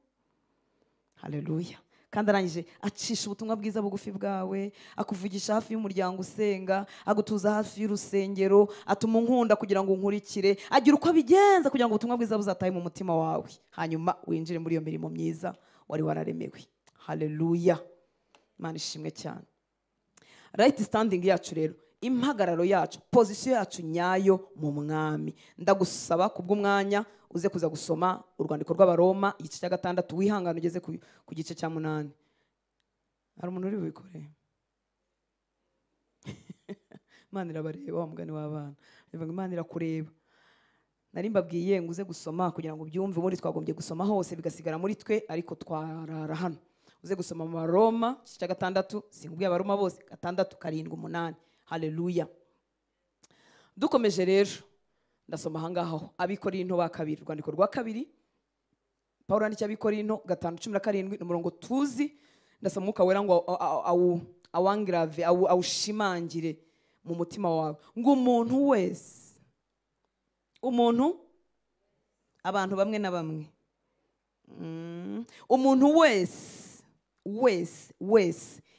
Haleluya. Kandi arangije acisha ubutumwa bwiza bugufi bwawe, akuvugisha hafi y'umuryango usenga, agutuza hafi y'urusengero, atuma unkunda kugira ngo unkurikire, agira uko abigenza kugira ngo ubutumwa bwiza buzatahe mu mutima wawe, hanyuma winjire muri iyo mirimo myiza wari wararemewe. Haleluya. Imana ishimwe cyane. Right standing yacu rero, impagararo yacu, position yacu nyayo mu mwami. Ndagusaba kubw'umwanya uze kuza gusoma urwandiko rw'Abaroma igice cya 6, wihangana ugeze ku gice cya 8. Hari umuntu uri bubikore? Imana irabareba, wa mugani w'abana. Bivuga Imana irakureba. Nari mbabwiye ngo uze gusoma kugira ngo ubyumve, muri twagombye gusoma hose bigasigara muri twe, ariko twarara hano. Uze gusoma mu Baroma igice cya 6, sinkubwiye Abaroma bose, 6, 7, 8. Haleluya. Dukomeje rero ndasoma ahangaho Abikorinto ba 2, urwandiko rwa 2. Paulo yandikiye Abikorinto 5:17 n'umurongo tuzi. Ndasoma Umwuka Wera ngo awangrave awushimangire mu mutima wawe ngo umuntu wese, umuntu, abantu bamwe na bamwe, umuntu wese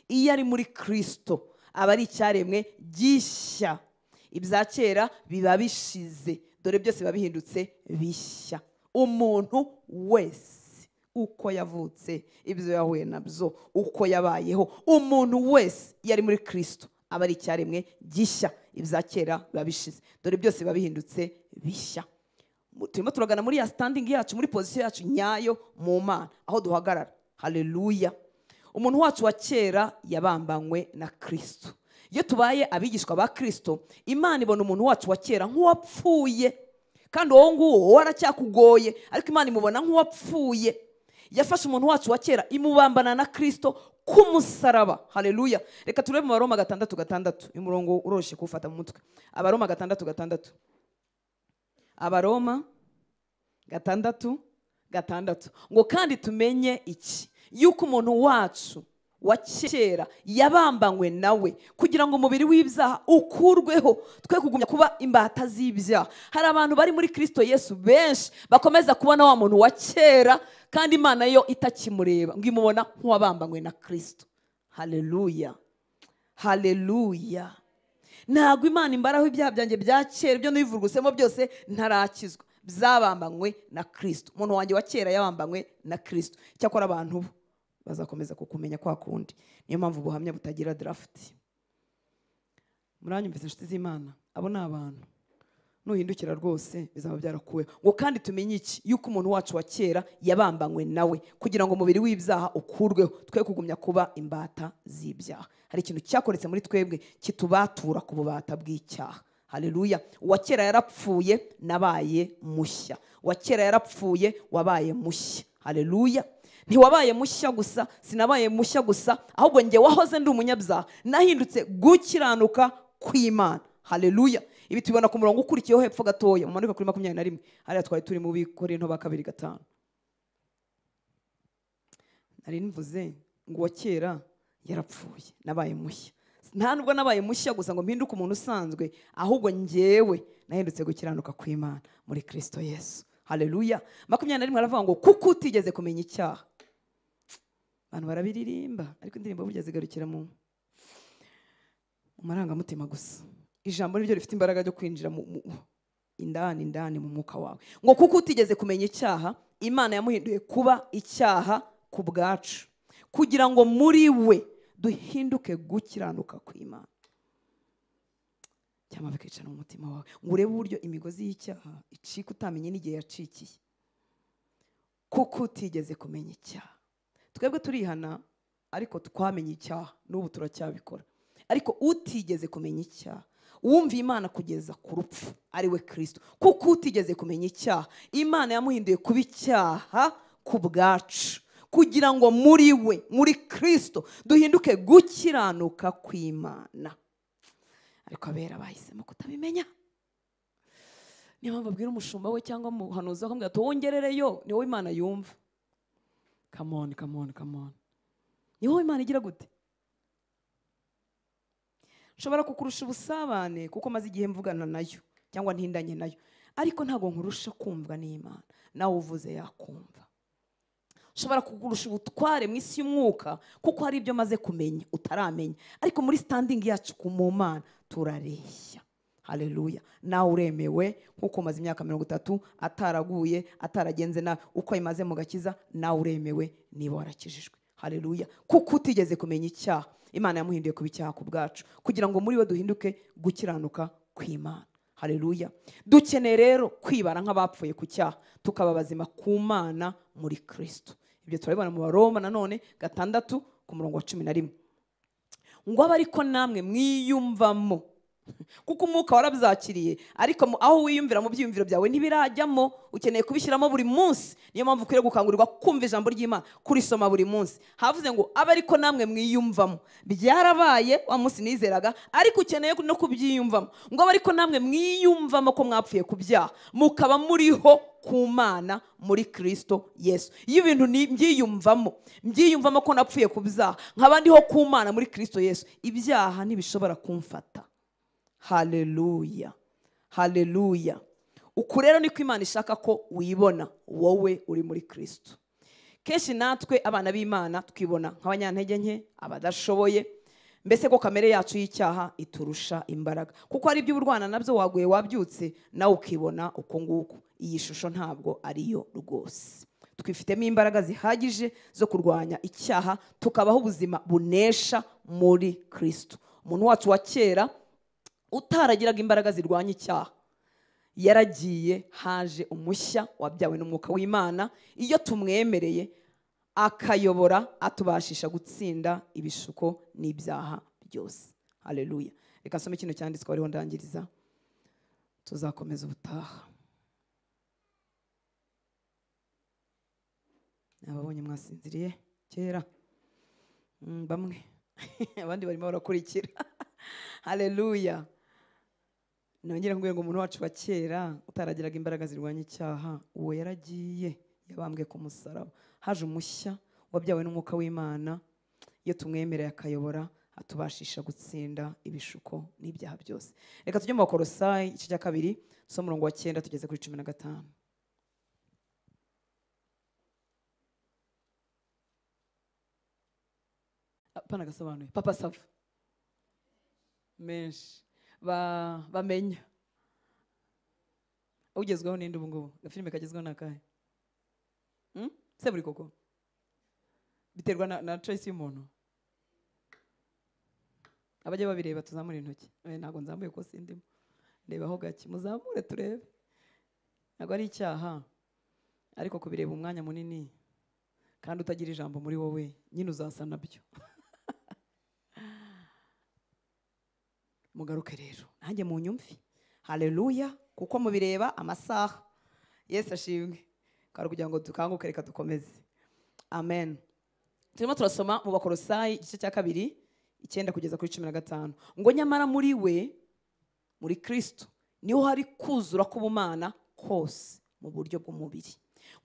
iyo ari muri Kristo aba ari icyaremwe gishya, ibya kera biba bishize, dore byose biba bihindutse bishya. Umuntu wese uko yavutse, ibyo yahuye nabyo, uko yabayeho, umuntu wese iyo ari muri Kristo aba ari icyaremwe gishya, ibya kera biba bishize, dore byose biba bihindutse bishya. Turimo turagana muri ya standing yacu, muri position yacu nyayo mu Mana, aho duhagarara. Haleluya. Umuntu wacu wa kera yabambanywe na Kristo. Iyo tubaye abigishwa ba Kristo, Imana ibona umuntu wacu wa kera nk'uwapfuye, kandi uwo nguwo waracyakugoye, ariko Imana imubona nk'uwapfuye. Yafashe umuntu wacu wa kera imubambana na Kristo ku musaraba. Haleluya. Reka turebe mu Baroma 6:6, umurongo uroshe kufata mu mutwe. Abaroma 6:6. Abaroma 6:6 ngo kandi tumenye iki, yuko umuntu wacu wa kera yabambanywe nawe kugira ngo umubiri w'ibyaha ukurweho, twe kugumya kuba imbata z'ibyaha. Hari abantu bari muri Kristo Yesu benshi bakomeza kubona wa muntu wa kera, kandi Imana yo itakimureba ngo imubona nk'uwabambanywe na Kristo. Haleluya. Haleluya. Ntabwo Imana imbaraho ibyaha byanjye bya kera, ibyo nivurugusemo byose ntarakizwa, byabambanywe na Kristo. Umuntu wanjye wa kera yabambanywe na Kristo. Cyakora abantu bazakomeza kukumenya kwa kundi. Niyo mpamvu ubuhamya butagira draft. Muranyumvise inshuti z'Imana? Abo ni abantu nuhindukira rwose bizaba byarakuwe. Ngo kandi tumenye iki, yuko umuntu wacu wa kera yabambanywe nawe kugira ngo umubiri w'ibyaha ukurweho, twe kugumya kuba imbata z'ibyaha. Hari ikintu cyakoretse muri twebwe kitubatura ku bubata bw'icyaha. Haleluya. Uwa kera yarapfuye, nabaye mushya. Uwa kera yarapfuye, wabaye mushya. Haleluya. Ntiwabaye mushya gusa, sinabaye mushya gusa, ahubwo njye wahoze ndi umunyabyaha nahindutse gukiranuka kw'Imana. Haleluya. Ibi tubibona ku murongo ukurikiyeho hepfo gatoya, umanuka kuri 21. Hariya twari turi mu Bikorinto ba 2:5. Nari nivuze ngo uwa kera yarapfuye, nabaye mushya. Nta nubwo nabaye mushya gusa ngo mpinduke umuntu usanzwe, ahubwo njyewe nahindutse gukiranuka kw'Imana muri Kristo Yesu. Haleluya. 21 aravuga ngo kuko utigeze kumenya icyaha. Abantu barabiririmba, ariko indirimbo burya zigarukira mu marangamutima gusa. Ijambo niryo rifite imbaraga ryo kwinjira indani mu mwuka wawe. Ngo kuko utigeze kumenya icyaha, Imana yamuhinduye kuba icyaha ku bwacu, kugira ngo muri we duhinduke gukiranuka kw'Imana. Cyangwa bikicara mu mutima wawe ngo urebe uburyo imigozi y'icyaha icika utamenye n'igihe yacikiye. Kuko utigeze kumenya icyaha. Twebwe turihana, ariko twamenye icyaha, n'ubu turacyabikora. Ariko utigeze kumenya icyaha, wumviye Imana kugeza ku rupfu ari we Kristo, kuko utigeze kumenya icyaha Imana yamuhinduye kuba icyaha ku bwacu, kugira ngo muri we, muri Kristo, duhinduke gukiranuka kw'Imana. Ariko abera bahisemo kutabimenya. Niyo mpamvu abwira umushumba we cyangwa umuhanuzi akamubwira ati wongerereyo, ni wowe Imana yumva. Come on, come on, come on. Ni wowe Imana igira gute? Nshobora kukurusha ubusabane kuko maze igihe mvugana nayo cyangwa ntindanye nayo, ariko ntago nkurusha kumvwa n'Imana. Nawe uvuze yakumva. Nshobora kukurusha ubutware mu isi y'umwuka kuko hari ibyo maze kumenya utaramenya, ariko muri standing yacu ku Mana turareshya. Haleluya. Nawe uremewe nkuko maze imyaka 30 ataraguye, ataragenze na uko imaze mu gakiza, nawe uremewe niba warakijijwe. Haleluya. Kuko utigeze kumenya icyaha Imana yamuhinduye kuba icyaha ku bwacu, kugira ngo muri we duhinduke gukiranuka kw'Imana. Haleluya. Dukeneye rero kwibara nk'abapfuye ku cyaha, tukaba bazima ku Mana muri Kristo. Ibyo turabibona mu Baroma nanone 6 ku murongo wa 11. Ngo abariko namwe mwiyumvamo, kuko umwuka warabyakiriye, ariko aho wiyumvira mu byiyumviro byawe ntibirajyamo, ukeneye kubishyiramo buri munsi. Niyo mpamvu ukwiriye gukangurirwa kumva ijambo ry'Imana, kurisoma buri munsi. Havuze ngo abe ariko namwe mwiyumvamo. Byarabaye wa munsi nizeraga, ariko ukeneye no kubyiyumvamo. Ngo abe ariko namwe mwiyumvamo ko mwapfuye ku byaha, mukaba muriho ku Mana muri Kristo Yesu. Iyo ibintu mbyiyumvamo ko napfuye ku byaha, nkaba ndiho ku Mana muri Kristo Yesu, ibyaha ntibishobora kumfata. Haleluya. Haleluya. Uku rero niko Imana ishaka ko wibona wowe uri muri Kristo. Kenshi natwe abana b'Imana twibona nk'abanyantege nke, abadashoboye, mbese ko kamere yacu y'icyaha iturusha imbaraga, kuko hari ibyo urwana nabyo waguye wabyutse nawe ukibona uko nguko. Iyi shusho ntabwo ariyo rwose. Twifitemo imbaraga zihagije zo kurwanya icyaha, tukabaho ubuzima bunesha muri Kristo. Umuntu wacu wa kera utaragiraga imbaraga zirwanya icyaha yaragiye, haje umushya wabyawe n'umwuka w'Imana. Iyo tumwemereye akayobora, atubashisha gutsinda ibishuko n'ibyaha byose. Haleluya. Reka nsome kino cyanditswe ariho ndangiriza, tuzakomeza ubutaha. Ababonye mwasinziriye kera bamwe abandi barimo barakurikira. Haleluya. Nongera ngo umuntu wacu wa kera utaragiraga imbaraga zirwanya icyaha, uwo yaragiye, yabambwe ku musaraba. Haje umushya wabyawe n'umwuka w'Imana. Iyo tumwemereye akayobora, atubashisha gutsinda ibishuko n'ibyaha byose. Reka tujye mu Bakolosayi igice cya 2 so murongo wa 9 tugeze kuri 15. Pana gasobanuye Papa Sava menshi bamenya ugezweho n'indi ubu ngubu. Gafilime kagezweho n'akahe? Se buri koko biterwa na choice y'umuntu. Abajya babireba tuzamura intoki. Ntago nzambuye ko sindimo, ndebaho gake, muzamure turebe. Ntago ari icyaha, ariko kubireba umwanya munini kandi utagira ijambo muri wowe, nyine uzasa nabyo. Mugaruke rero nanjye mu nyumvi. Haleluya. Kuko mubireba amasaha. Yesu ashimwe. Kandi kugira ngo dukanguke, reka dukomeze. Amen. Turimo turasoma mu Bakolosayi igice cya 2 9 kugeza kuri 15. Ngo nyamara muri we, muri Kristo, niho hari kuzura k'ubumana kose mu buryo bw'umubiri.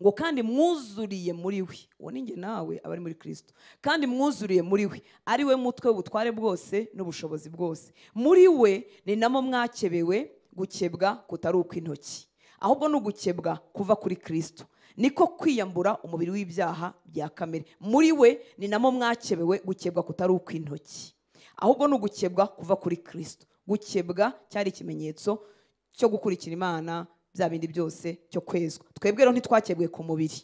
Ngo kandi mwuzuriye muri we, uwo ninjye nawe abari muri Kristo, kandi mwuzuriye muri we, ari we mutwe w'ubutware bwose n'ubushobozi bwose. Muri we ni namo mwakebewe gukebwa kutari ukw'intoki, ahubwo n'ugukebwa kuva kuri Kristo, niko kwiyambura umubiri w'ibyaha bya kamere. Muri we ni namo mwakebewe gukebwa kutari ukw'intoki, ahubwo n'ugukebwa kuva kuri Kristo. Gukebwa cyari ikimenyetso cyo gukurikira Imana, bya bindi byose cyo kwezwa. Twebwe rero ntitwakebwe ku mubiri.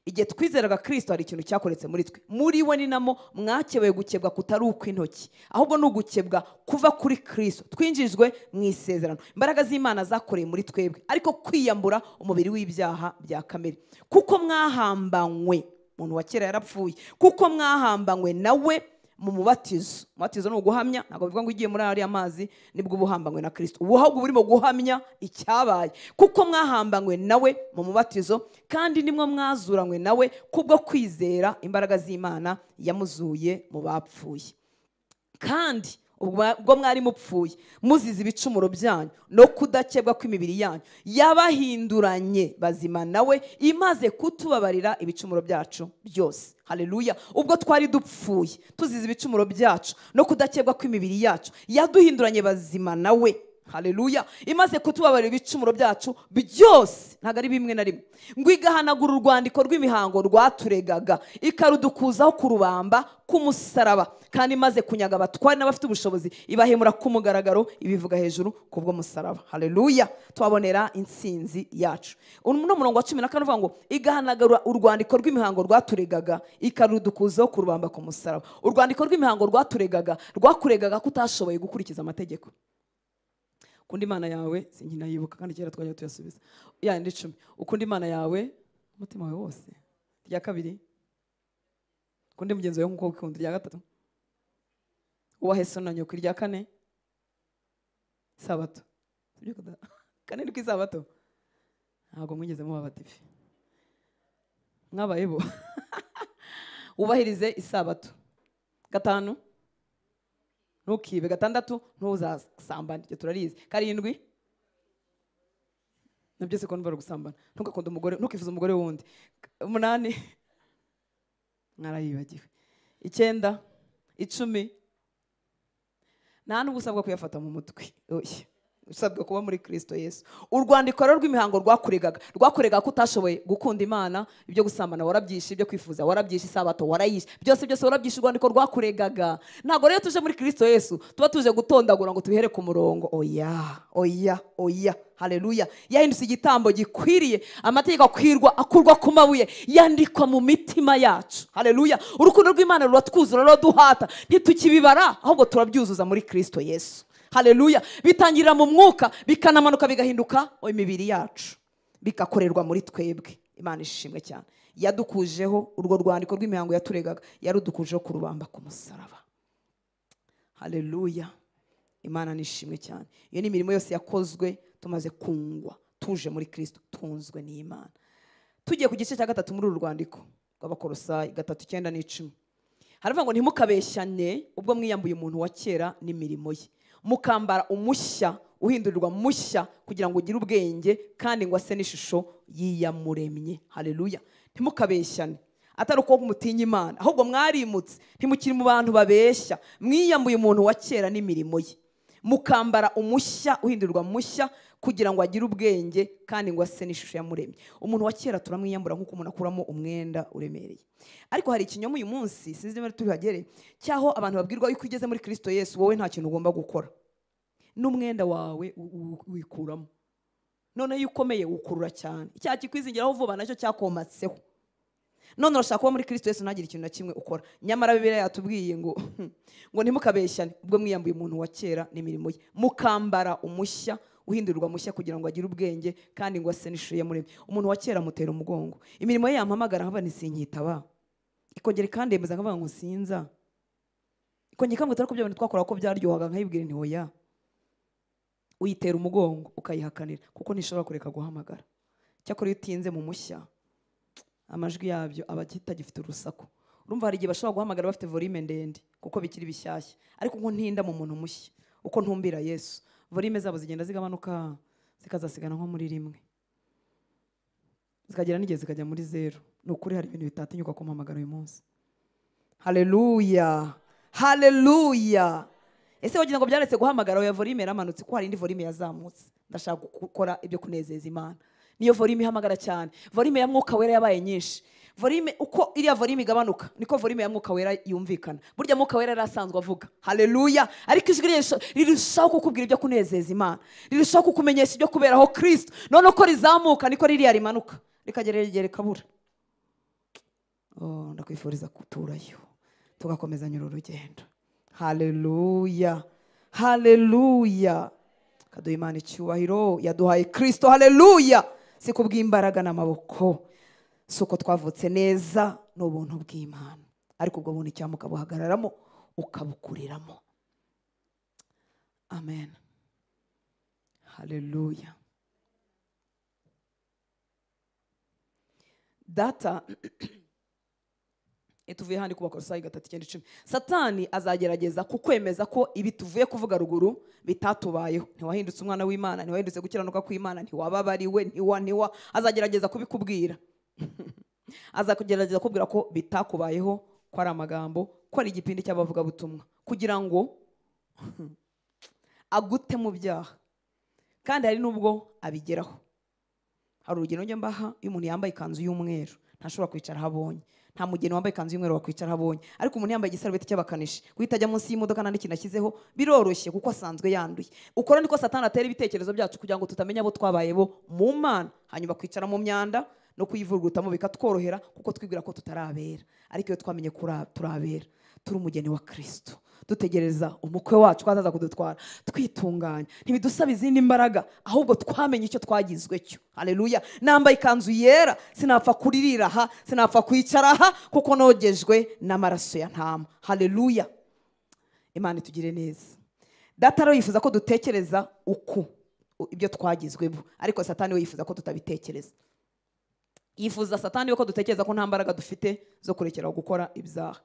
Igihe twizeraga Kristo hari ikintu cyakoretse muri twe. Muri we ni namo mwakebewe gukebwa kutari ukw'intoki, ahubwo n'ugukebwa kuva kuri Kristo. Twinjijwe mu isezerano. Imbaraga z'Imana zakoreye muri twebwe, ariko kwiyambura umubiri w'ibyaha bya kamere. Kuko mwahambanywe, umuntu wa kera yarapfuye, kuko mwahambanywe nawe mu mubatizo. Umubatizo ni uguhamya, ntabwo bivuga ngo ugiye muri ariya mazi nibwo uba uhambanywe na Kristo. Ubu ahubwo burimo guhamya icyabaye, kuko mwahambanywe nawe mu mubatizo, kandi nimwe mwazuranywe nawe kubwo kwizera imbaraga z'Imana yamuzuye mu bapfuye. Kandi ubwo mwari mupfuye muzize ibicumuro byanyu no kudakebwa kw'imibiri yanyu, yabahinduranye bazima nawe, imaze kutubabarira ibicumuro byacu byose. Haleluya. Ubwo twari dupfuye tuzize ibicumuro byacu no kudakebwa kw'imibiri yacu, yaduhinduranye bazima nawe. Haleluya. Imaze kutubabarira ibicumuro byacu byose, ntabwo ari bimwe na rimwe, ngo igahanagura urwandiko rw'imihango rwaturegaga, ikarudukuzaho ku rubamba k'umusaraba, kandi imaze kunyaga abatwari n'abafite ubushobozi ibahemura ku mugaragaro, ibivuga hejuru kubwo musaraba. Haleluya. Twabonera intsinzi yacu. Uno murongo wa 14 uvuga ngo igahanagura urwandiko rw'imihango rwaturegaga, ikarudukuzaho ku rubamba ku musaraba. Urwandiko rw'imihango rwakuregaga ko utashoboye gukurikiza amategeko. Ukunda Imana yawe, sinkinayibuka kandi kera twajya tuyasubiza. Ya ndi 10. Ukunda Imana yawe umutima wawe wose. Rya kabiri. Ukunda mugenzi wawe nkuko ukunda. Rya gatatu. Ubahe so na nyoko. Rya kane. Sabato. Sibyo kuda. Kane ni kwisabato. Ntabwo mwigeze muba batifi. Mwabaye bo. Ubahirize isabato. Gatanu. Ntukibe. Gatandatu ntuzasambane. Ibyo turarizi. Karindwi nabyo se ko nbara gusambana. Ntugakunda umugore, ntukifuza umugore wundi. 8 mwarayibagiwe. 9 10 nta n'ubusabwa kuyafata mu mutwe. Usabwa kuba muri Kristo Yesu. Urwandiko rw'imihango rwakuregaga ko utashoboye gukunda Imana, ibyo gusambana warabyishe, ibyo kwifuza warabyishe, isabato warayishe, byose warabyishe. Urwandiko rwakuregaga. Ntabwo rero tuje muri Kristo Yesu tuba tuje gutondagura ngo tubihere ku murongo. Oya. Haleluya. Yahindutse igitambo gikwiriye, amategeko akurwa ku mabuye, yandikwa mu mitima yacu. Haleluya. Urukundo rw'Imana ruratwuzura, ruraduhata, ntitukibibara, ahubwo turabyuzuza muri Kristo Yesu. Haleluya. Bitangirira mu mwuka, bikanamanuka bigahinduka imibiri yacu, bikakorerwa muri twebwe. Imana ishimwe cyane. Yadukujeho urwo rwandiko rw'imihango yaturegaga, yarudukujeho ku rubamba ku musaraba. Haleluya. Imana nishimwe cyane. Iyo ni imirimo yose yakozwe tumaze kungwa, tuje muri Kristo, tunzwe n'Imana. Tugiye ku gice cya gatatu muri uru rwandiko rw'Abakolosayi 3:9 n'10. Haravuga ngo ntimukabeshyane ubwo mwiyambuye umuntu wa kera n'imirimo ye, mukambara umushya uhindurirwa mushya kugira ngo ugire ubwenge, kandi ngo ase n'ishusho y'iyamuremye. Haleluya. Ntimukabeshyane, atari uko mutinya Imana, ahubwo mwarimutse, ntimukiri mu bantu babeshya, mwiyambuye umuntu wa kera n'imirimo ye, mukambara umushya uhindurirwa mushya kugira ngo agire ubwenge, kandi ngo ase n'ishusho y'iyamuremye. Umuntu wa kera turamwiyambura nk'uko umuntu akuramo umwenda uremereye. Ariko hari ikinyoma uyu munsi, sinzi niba tubihagere, cyaho abantu babwirwa yuko ugeze muri Kristo Yesu wowe nta kintu ugomba gukora, n'umwenda wawe wikuramo, none iyo ukomeye ukurura cyane, icyaha kikwizingiraho vuba nacyo cyakomatseho. None urashaka kuba muri Kristo Yesu ntagire ikintu na kimwe ukora. Nyamara Bibiliya yatubwiye ngo ntimukabeshyane ubwo mwiyambuye umuntu wa kera n'imirimo ye, mukambara umushya uhindurirwa mushya kugira ngo agire ubwenge, kandi ngo ase n'ishusho y'iyamuremye. Umuntu wa kera amutera umugongo, imirimo ye yampamagara nkaba nisinkitaba, ikongera ikandemeza nkavuga ngo sinza, ikongera ikambwira ko byabone twakora ko byaryohaga, nkayibwira nti hoya. Uyitera umugongo ukayihakanira kuko ntishobora kureka guhamagara. Cyakora iyo utinze mu mushya, amajwi yabyo aba atagifite urusaku. Urumva hari igihe bashobora guhamagara bafite volume ndende kuko bikiri bishyashya, ariko ngo ntinda mu muntu mushya, uko ntumbira Yesu, volume zabo zigenda zigabanuka, zikazasigana nko muri 1, zikagera n'igihe zikajya muri 0. Ni ukuri hari ibintu bitatinyuka kumpamagara uyu munsi. Haleluya. Haleluya. Ese wagira ngo byaretse guhamagara ya volume yaramanutse ko hari indi volume yazamutse? Ndashaka gukora ibyo kunezeza Imana. Niyo volume ihamagara cyane. Volume ya Mwuka Wera yabaye nyinshi. Volume uko iriya volume igabanuka niko volume ya Mwuka Wera yumvikana. Burya Mwuka Wera yarasanzwe avuga. Haleluya. Ariko ijwi rirushaho kukubwira ibyo kunezeza Imana, rirushaho kukumenyesha ibyo kuberaho Kristo. None uko rizamuka niko ririya rimanuka, rikagerera kabura. Ndakwifuriza kuturayo tugakomezanya uru rugendo. Haleluya. Haleluya. Kaduha Imana icyubahiro, yaduhaye Kristo. Haleluya. Si kubw'imbaraga n'amaboko, si uko twavutse neza, n'ubuntu bw'Imana. Ariko ubwo buntu icyamuka buhagararamo ukabukuriramo. Amen. Haleluya. Data tuvuye handi ku Bakolosayi 3:10. Satani azagerageza kukwemeza ko ibi tuvuye kuvuga ruguru bitatubayeho. Ntiwahindutse umwana w'Imana, ntiwahindutse gukiranuka kw'Imana, ntiwababariwe, ntiwa azagerageza kubikubwira. Azakugerageza kubwira ko bitakubayeho, ko ari amagambo, ko ari igipindi cy'abavuga butumwa, kugira ngo agute mu byaha. Kandi hari nubwo abigeraho. Hari urugero njye mbaha, iyo umuntu yambaye ikanzu y'umweru ntashobora kwicara habonye. Nta mugeni wambaye ikanzu y'umweru wakwicara habonye. Ariko umuntu yambaye igisarubeti cy'abakanishi, guhita ajya munsi y'imodoka nta n'ikintu ashyizeho, biroroshye kuko asanzwe yanduye. Ukora niko Satani atera ibitekerezo byacu kugira ngo tutamenya abo twabaye bo mu Mana, hanyuma kwicara mu myanda no kuyivurugutamo bikatworohera kuko twibwira ko tutarabera. Ariko iyo twamenye turabera, turi umugeni wa Kristo, dutegereza umukwe wacu ko azaza kudutwara, twitunganya, ntibidusaba izindi mbaraga, ahubwo twamenye icyo twagizwe cyo. Haleluya. Nambaye ikanzu yera, sinapfa kuririra aha, sinapfa kwicara aha, kuko nogejwe n'amaraso ya ntama. Haleluya. Imana itugire neza. Data rero yifuza ko dutekereza uku ibyo twagizwebo, ariko Satani we yifuza ko tutabitekereza. Yifuza Satani ko dutekereza ko nta mbaraga dufite zo kurekera gukora ibyaha.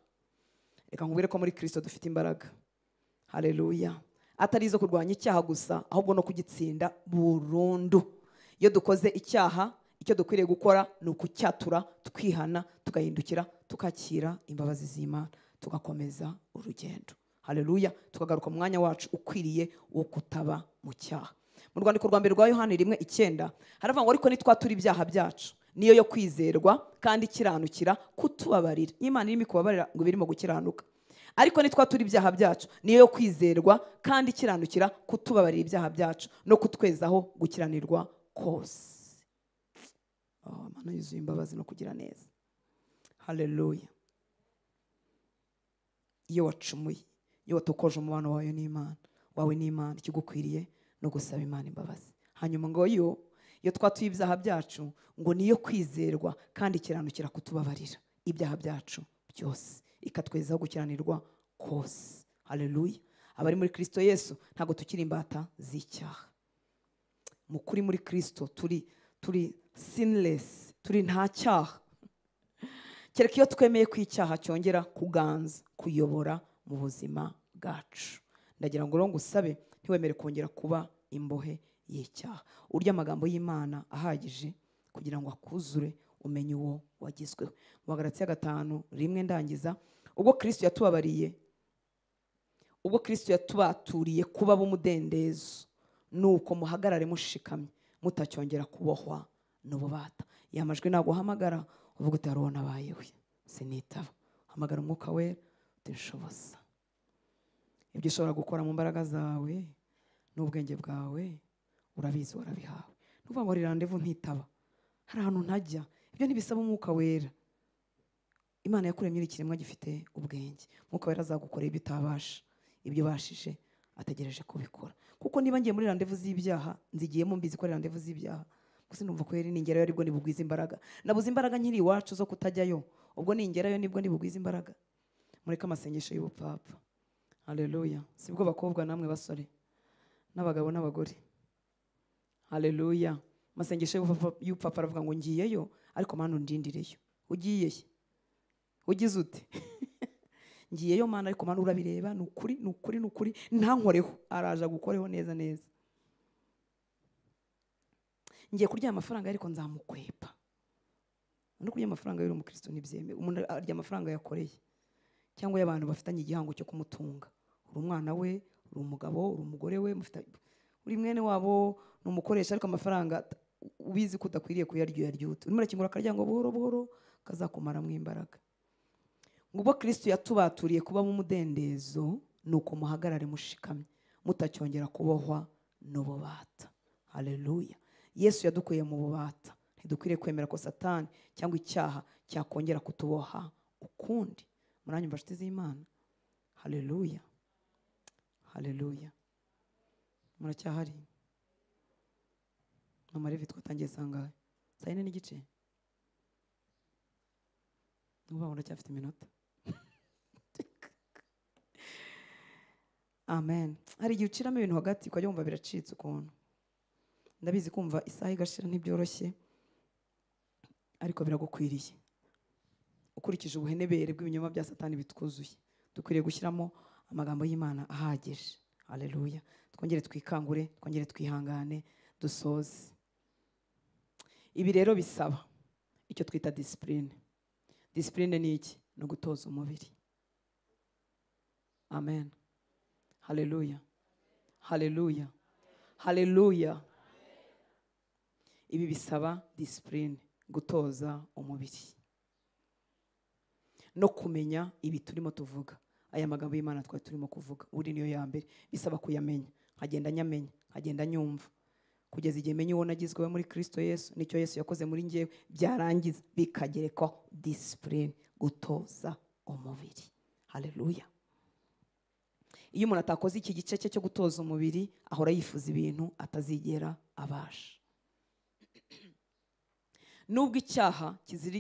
Reka nkubwire ko muri Kristo dufite imbaraga. Haleluya. Atari izo kurwanya icyaha gusa, ahubwo no kugitsinda burundu. Iyo dukoze icyaha, icyo dukwiriye gukora ni ukucyatura, twihana, tugahindukira, tukakira imbabazi z'Imana, tugakomeza urugendo. Haleluya. Tukagaruka mu mwanya wacu ukwiriye wo kutaba mu cyaha. Mu rwandiko rwa mbere rwa Yohana 1:9 haravuga ngo ariko nitwatura ibyaha byacu niyo yo kwizerwa kandi kiranukira kutubabarira. Imana irimo kubabarira ngo birimo gukiranuka. Ariko nitwatura ibyaha byacu niyo yo kwizerwa kandi kiranukira kutubabarira ibyaha byacu no kutwezaho gukiranirwa kose. Mana yuzuye imbabazi no kugira neza. Haleluya. Iyo wacumuye, iyo watokoje umubano wawe n'Imana, ikigukwiriye no gusaba Imana imbabazi. Hanyuma ngo iyo twatuye ibyaha byacu ngo niyo kwizerwa kandi kiranukira kutubabarira ibyaha byacu byose, ikatwezaho gukiranirwa kose. Haleluya. Abari muri Kristo Yesu ntago tukiri imbata z'icyaha. Mukuri muri Kristo turi sinless, turi nta cyaha. Kereka iyo twemeye ko icyaha cyongera kuganza, kuyobora mu buzima bwacu. Ndagira ngo rero ngusabe ntiwemere kongera kuba imbohe y'icyaha. Urya amagambo y'Imana ahagije kugira ngo akuzure umenye uwo wagizweho. Mu Bagalatiya 5:1 ndangiza, ubwo Kristo yatubaturiye kuba b'umudendezo, nuko muhagarare mushikamye mutacyongera kubohwa n'ububata. Yamajwe naguhamagara uvuga uti hariho nabayewe sinitaba. Hamagara Umwuka Wera utishoboza. Ibyo ushobora gukora mu mbaraga zawe n'ubwenge bwawe urabizi, warabihawe. Nuvuga ngo rirandevu ntitaba, hari ahantu ntajya. Ibyo ntibisaba Umwuka Wera. Imana yakuremye ikiremwa gifite ubwenge. Umwuka Wera azagukorera ibyo utabasha, ibyo bashije ategereje kubikora. Kuko niba ngiye muri randevu z'ibyaha, nzigiyemo mbizi ko ari randevu z'ibyaha, gusa numva ko yari ningerayo aribwo nibugwiza imbaraga. Nabuze imbaraga nkiri iwacu zo kutajyayo, ubwo ningerayo nibwo nibugwiza imbaraga. Mureke amasengesho y'ubupfapfa. Haleluya. Sibwo bakobwa namwe basore n'abagabo n'abagore. Haleluya. Amasengesho y'ubupfapfa aravuga ngo ngiyeyo ariko Mana undindireyo. Ugiye he? Ugize ute? Ngiyeyo Mana ariko Mana urabireba, nukuri ntankoreho. Araje gukoreho neza neza. Ngiye kurya amafaranga ariko nzamukwepa. No kurya amafaranga y'uri umukristo nibyemewe. Umuntu arya amafaranga yakoreye cyangwa y'abantu bafitanye igihango cyo kumutunga. Uri umwana we, uri umugabo, uri umugore we, uri mwene wabo, numukoresha ariko amafaranga ubizi ko udakwiriye kuyaryoyaryote. Urimo urakingura akarya ngo buhoro buhoro kazakumara mu imbaraga. Ngubwo Kristo yatubaturiye kuba mu mudendezo, nuko muhagarare mushikamye mutacyongera kubohwa n'ububata. Haleluya. Yesu yadukuye mu bubata. Ntidukwiriye kwemera ko Satani cyangwa icyaha cyakongera kutuboha ukundi. Muranyumva nshuti z'Imana? Haleluya. Haleluya. Muracyahari? Mama Levi twatangiye sangahe? 4:30. Nuba uracyafite iminota. amen. Hari igihe uciramo ibintu hagati ukajya wumva biracitse ukuntu. Ndabizi kumva isaha igashira ntibyoroshye, ariko biragukwiriye. Ukurikije ubuhenebere bw'ibinyoma bya Satani bitwuzuye, dukwiriye gushyiramo amagambo y'Imana ahagije. Haleluya. Twongere twikangure, twongere twihangane, dusoze. Ibi rero bisaba icyo twita discipline. Discipline ni iki? No gutoza umubiri. Amen. Haleluya. Haleluya. Haleluya. Ibi bisaba discipline, gutoza umubiri. No kumenya ibi turimo tuvuga. Aya magambo y'Imana twari turimo kuvuga, uri niyo ya mbere. Bisaba kuyamenya, nkagenda nyamenya, nkagenda nyumva, kugeza igihe menye uwo nagizwe muri Kristo Yesu, nicyo Yesu yakoze muri njyewe, byarangiza bikagerekaho discipline, gutoza umubiri. Haleluya. Iyo umuntu atakoze iki gice cye cyo gutoza umubiri, ahora yifuza ibintu atazigera abasha. Nubwo icyaha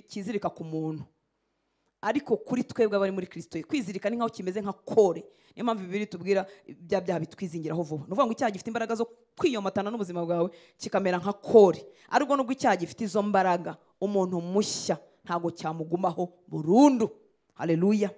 kizirika ku muntu, ariko kuri twebwe abari muri Kristo, kwizirika ni nkaho kimeze nka kore. Niyo mpamvu Bibiliya tubwira bya byaha bitwizingiraho vuba. Nuvuga ngo icyaha gifite imbaraga zo kwiyomatana n'ubuzima bwawe, kikamera nka kore. Ariko nubwo icyaha gifite izo mbaraga, umuntu mushya ntago cyamugumaho burundu. Haleluya.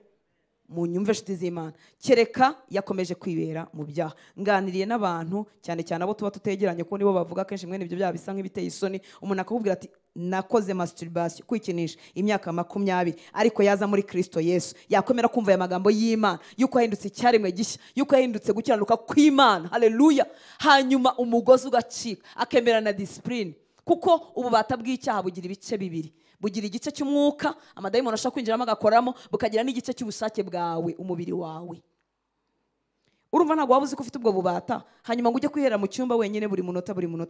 Mu nyumve nshuti z'Imana, kereka yakomeje kwibera mu byaha. Nganiriye n'abantu cyane cyane abo tuba tutegeranye, ko nibo bavuga kenshi mwene ibyo byaha bisa nk'ibiteye isoni. Umuntu akakubwira ati nakoze masturbation, kwikinisha imyaka 20, ariko yaza muri Kristo Yesu yakomera kumva aya magambo y'Imana yuko yahindutse icyaremwe gishya, yuko yahindutse gukiranuka kw'Imana. Haleluya. Hanyuma umugozi ugacika, akemera na discipline, kuko ububata bw'icyaha bugira ibice bibiri. Bugira igice cy'umwuka, amadayimoni ashaka kwinjiramo agakoramo, bukagira n'igice cy'ubushake bwawe, umubiri wawe. Urumva ntabwo waba uzi ko ufite ubwo bubata, hanyuma ngo ujye kwihera mu cyumba wenyine buri munota uri mu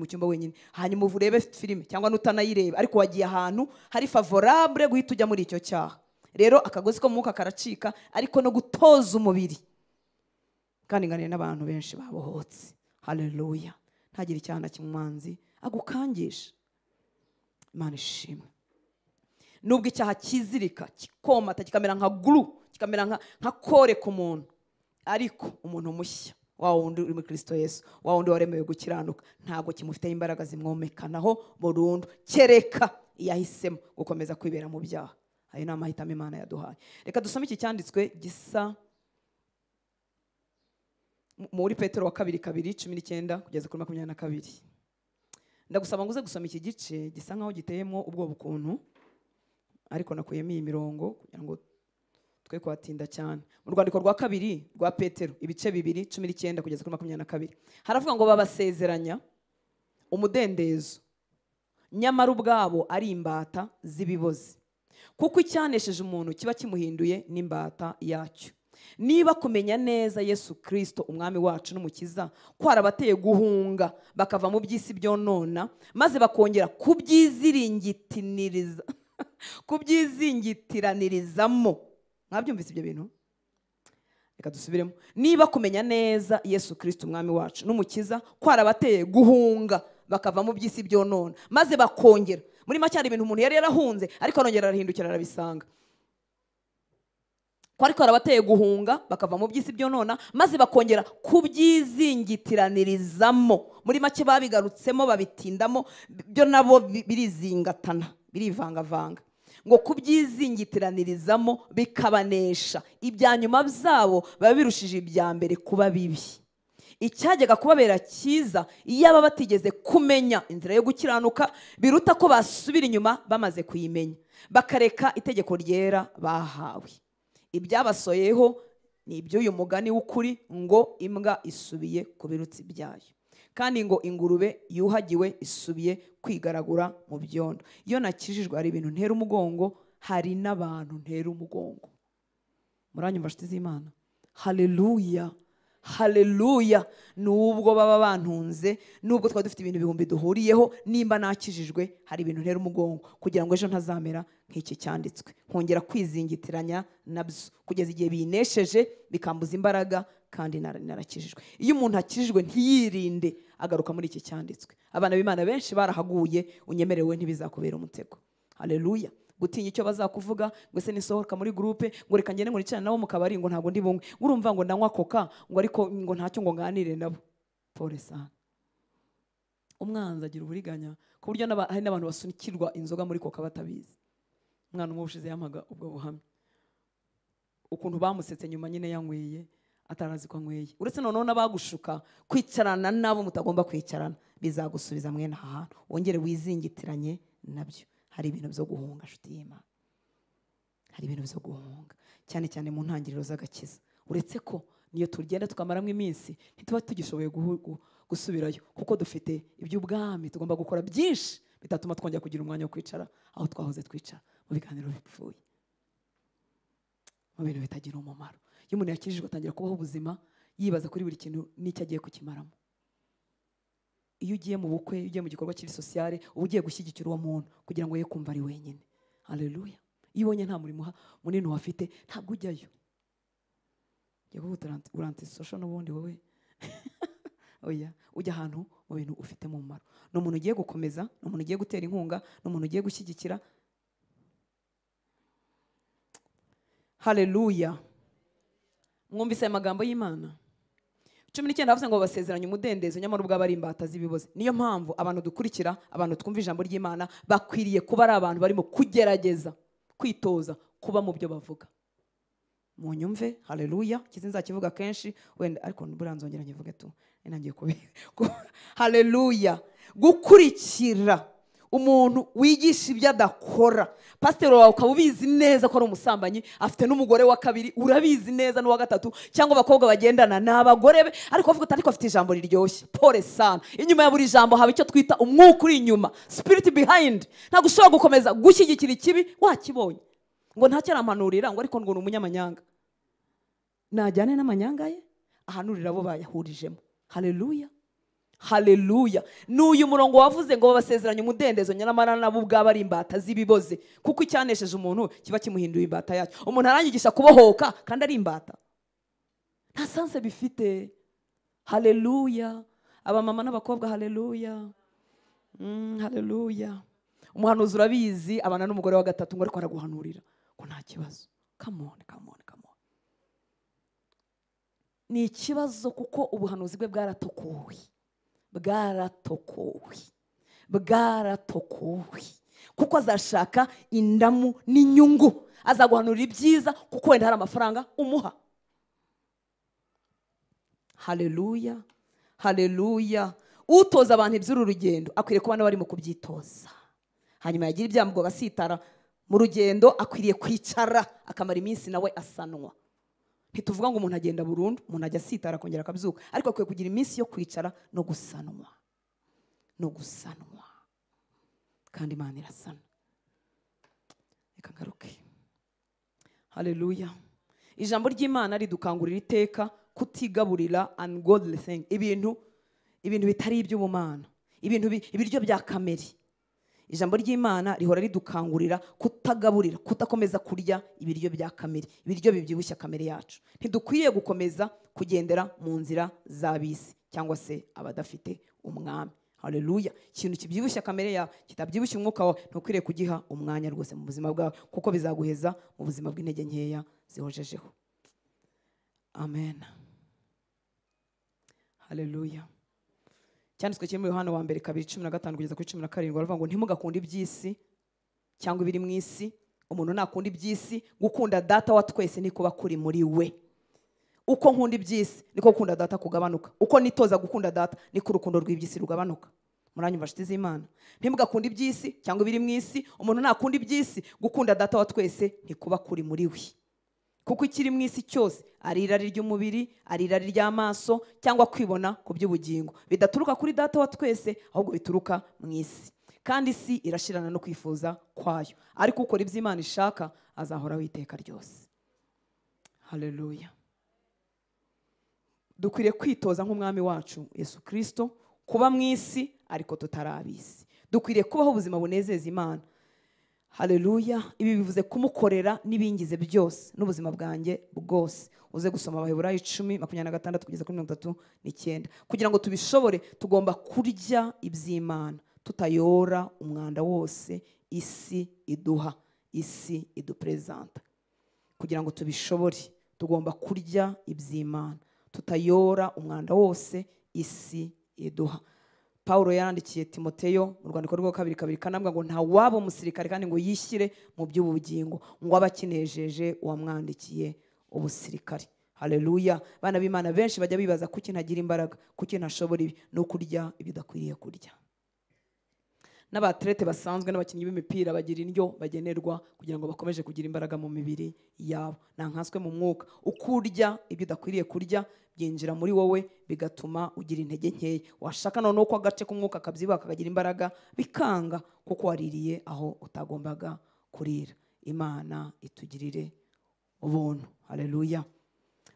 cyumba wenyine, hanyuma urebe filime cyangwa nutanayireba, ariko wagiye ahantu hari favorable guhita ujya muri icyo cyaha. Rero akagozi ko mu mwuka karacika, ariko no gutoza umubiri. Kandi nganire n'abantu benshi babohotse. Haleluya. Ntagira icyaha na kimwanzi agukangisha. Imana ishimwe. Nubwo icyaha kizirika, kikomata, kikamera nka glue, kikamera nka kore ku muntu, ariko umuntu mushya, wa wundi uri muri Kristo Yesu, wa wundi waremewe gukiranuka, ntabwo kimufite imbaraga zimwomekanaho burundu, kereka yahisemo gukomeza kwibera mu byaha. Ayo ni amahitamo Imana yaduhaye. Reka dusome iki cyanditswe gisa muri Petero wa 2:19 kugeza kuri 22. Ndagusaba ngo uze gusoma iki gice gisa nkaho giteyemo ubwo bukuntu, ariko nakuyemo iyi mirongo kugira ngo twe kwatinda cyane. Mu rwandiko rwa 2 rwa Petero, ibice 2:19 kugeza kuri 22, haravuga ngo babasezeranya umudendezo, nyamara ubwabo ari imbata z'ibibozi, kuko icyanesheje umuntu kiba kimuhinduye n'imbata yacyo. Niba kumenya neza Yesu Kristo umwami wacu n'umukiza kwarabateye guhunga bakava mu by'isi byonona, maze bakongera kubyizingitiraniririzamo. Mwabyumvise ibyo bintu? Reka dusubiremo. Niba kumenya neza Yesu Kristo umwami wacu n'umukiza kwarabateye guhunga bakava mu by'isi byonona, maze bakongera, muri make hari ibintu umuntu yari yarahunze ariko arongera arahindukira arabisanga. Ariko arabateye guhunga bakava mu by'isi byonona, maze bakongera kubyizingitiraniririzamo. Muri make babigarutsemo, babitindamo, byo nabo birizingatana, birivangavanga. Ngo kubyizingitiraniririzamo bikabanesha, ibya nyuma byabo baba birushije ibya mbere kuba bibi. Icyajyaga kubabera cyiza iyo aba batigeze kumenya inzira yo gukiranuka, biruta ko basubira inyuma bamaze kuyimenya, bakareka itegeko ryera bahawe. Ibyabasoyeho ni iby'uyu mugani w'ukuri ngo imbwa isubiye ku birutsi byayo, kandi ngo ingurube yuhagiwe isubiye kwigaragura mu byondo. Iyo nakijijwe hari ibintu ntera umugongo, hari n'abantu ntera umugongo. Muranyumva nshuti z'Imana? Haleluya. Haleluya. Nubwo baba bantunze, nubwo twari dufite ibintu bihumbi duhuriyeho, nimba nakijijwe hari ibintu ntera umugongo, kugira ngo ejo ntazamera nk'iki cyanditswe, nkongera kwizingitiranya nabyo kugeza igihe binesheje bikambuza imbaraga, kandi narakijijwe. Iyo umuntu akijijwe ntiyirinde agaruka muri iki cyanditswe. Abana b'Imana benshi barahaguye, unyemerewe ntibizakubera umutego. Haleluya. gutinya icyo bazakuvuga, ngo ese nisohoka muri groupe ngo reka ngende ngo nicane nabo mu kabari ngo ntabwo ndi bumwe, urumva ngo ndanywa koka ngo ariko ngo ntacyo ngo nganire nabo. Pole sana. Umwanzi agira uburiganya ku buryo hari n'abantu basunikirwa inzoga muri koka batabizi. Umwana umwe ushize yamaga ubwo buhamya ukuntu bamusetse nyuma nyine yanyweye atarazi ko anyweye. Uretse noneho n'abagushuka kwicarana nabo mutagomba kwicarana bizagusubiza mwene aha hantu, wongere wizingitiranye nabyo. Hari ibintu byo guhunga nshuti y'Imana, hari ibintu byo guhunga cyane cyane mu ntangiriro z'agakiza. Uretse ko niyo tugenda tukamaramo iminsi ntituba tugishoboye gusubirayo, kuko dufite iby'ubwami tugomba gukora byinshi bitatuma twongera kugira umwanya wo kwicara aho twahoze twicara mu biganiro bipfuye, mu bintu bitagira umumaro. Iyo umuntu yakijijwe atangira kubaho ubuzima yibaza kuri buri kintu n'icyo agiye kukimaramo. Iyo ugiye mu bukwe, iyo ugiye mu gikorwa kiri sociale, uba ugiye gushyigikira uwo muntu kugira ngo ye kumva ari wenyine. Haleluya. Iyo ubonye nta murimo munini wafite ntabwo ujyayo. Yego uranti social n'ubundi wowe oya, ujya ahantu mu bintu ufite mu mumaro. Ni umuntu ugiye gukomeza, ni umuntu ugiye gutera inkunga, ni umuntu ugiye gushyigikira. Haleluya. Mwumvise amagambo y'Imana 19 havuze ngo basezeranye umudendezo nyamara ubwo abari imbata z'ibiboze. Niyo mpamvu abantu dukurikira, abantu twumva ijambo ry'Imana bakwiriye kuba ari abantu barimo kugerageza kwitoza kuba mu byo bavuga. Munyumve. Haleluya. Kizinza kivuga kenshi wenda ariko buranzongera nyivuge tu nangiye kubi. Haleluya. Gukurikira umuntu wigisha ibyo adakora. Pastor wawe ukaba ubizi neza ko ari umusambanyi, afite n'umugore wa kabiri, urabizi neza n'uwa gatatu, cyangwa abakobwa bagendana n'abagore be, ariko avuga ati ariko afite ijambo riryoshye. Pole sana. Inyuma ya buri jambo haba icyo twita umwuka uri inyuma, spirit behind. Ntabwo ushobora gukomeza gushyigikira ikibi wakibonye ngo ntacyo arampanurira ngo ariko ngo ni umunyamanyanga. Najyane n'amanyanga ye ahanurira abo bayahurijemo. Haleluya. Haleluya. N'uyu murongo wavuze ngo babasezeranye umudendezo nyamara nabo ubwabo ari imbata z'ibiboze, kuko icyanesheje umuntu kiba kimuhinduye imbata yacu. Umuntu aranyigisha kubohoka kandi ari imbata, nta sanse bifite. Haleluya. Abamama n'abakobwa. Haleluya. Haleluya. Umuhanuzi urabizi abana n'umugore wa gatatu ngo ariko araguhanurira ngo nta kibazo. Come on. Ni ikibazo kuko ubuhanuzi bwe bwaratokowe kuko azashaka indamu n'inyungu. Azaguhanurira ibyiza kuko wenda hari amafaranga umuha. Haleluya. Haleluya. Utoza abantu iby'uru rugendo akwiriye kuba barimo kubyitoza, hanyuma yagira ibyambo gasitara mu rugendo akwiriye kwicara akamara iminsi nawe asanwa. Ntituvuga ngo umuntu agenda burundu, umuntu ajya asitara akongera akabyuka, ariko akwiye kugira iminsi yo kwicara no gusanwa, kandi Imana irasana. Reka ngaruke. Haleluya. Ijambo ry'Imana ridukangurira iteka kutigaburira ungodly thing, ibintu bitari iby'ubumana, ibiryo bya kamere. Ijambo ry'Imana rihora ridukangurira kutagaburira, kutakomeza kurya ibiryo bya kamere, ibiryo bibyibushya kamere yacu. Ntidukwiye gukomeza kugendera mu nzira z'abisi cyangwa se abadafite umwami. Haleluya. Ikintu kibyibushya kamere yawe, kitabyibushya umwuka wawe, ntukwiriye kugiha umwanya rwose mu buzima bwawe, kuko bizaguheza mu buzima bw'intege nkeya zihojejeho. Amen. Haleluya. Cyanditswe kiri muri Yohana wa mbere 2:15 kugeza kuri 17 baravuga ngo ntimugakunde iby'isi cyangwa ibiri mu isi. Umuntu nakunda iby'isi, gukunda data wa twese niko bakuri muri we. Uko nkunda iby'isi niko gukunda data kugabanuka, uko nitoza gukunda data niko urukundo rw'iby'isi rugabanuka. Muranyumva nshuti z'Imana? Ntimugakunda iby'isi cyangwa ibiri mu isi. Umuntu nakunda iby'isi, gukunda data wa twese niko bakuri muri we. Kuko ikiri mu isi cyose ari irari ry'umubiri, ari irari ry'amaso, cyangwa kwibona ku by'ubugingo, bidaturuka kuri data wa twese, ahubwo bituruka mu isi. Kandi isi irashirana no kwifuza kwayo, ariko ukora iby'Imana ishaka azahoraho iteka ryose. Haleluya. Dukwiriye kwitoza nk'umwami wacu Yesu Kristo kuba mu isi ariko tutarabisi. Dukwiriye kubaho ubuzima bunezeza Imana. Haleluya. Ibi bivuze kumukorera n'ibingize byose n'ubuzima bwanjye bwose. Uze gusoma Abaheburayo 10:26 kugeza kuri 39. Kugira ngo tubishobore tugomba kurya iby'Imana, tutayora umwanda wose isi iduha. isi idupresenta. Kugira ngo tubishobore tugomba kurya iby'Imana, tutayora umwanda wose isi iduha. Paulo yarandikiye Timoteyo mu rwandiko rwa 2:2 kanambwa ngo nta waba umusirikare kandi ngo yishyire mu by'ubugingo, ngo abakinejeje uwamwandikiye ubusirikare. Haleluya. Bana b'Imana benshi bajya bibaza kuki ntagira imbaraga, kuki ntashobora ibi, no kurya ibidakwiriye kurya. N'abatlete basanzwe n'abakinnyi b'imipira bagira indyo bagenerwa kugira ngo bakomeje kugira imbaraga mu mibiri yabo. Ntankaswe mu mwuka, ukurya ibyo udakwiriye kurya byinjira muri wowe bigatuma ugira intege nkeya. Washaka noneho ko agace k'umwuka kabyibuha kakagira imbaraga bikanga, kuko waririye aho utagombaga kurira. Imana itugirire ubuntu. Haleluya.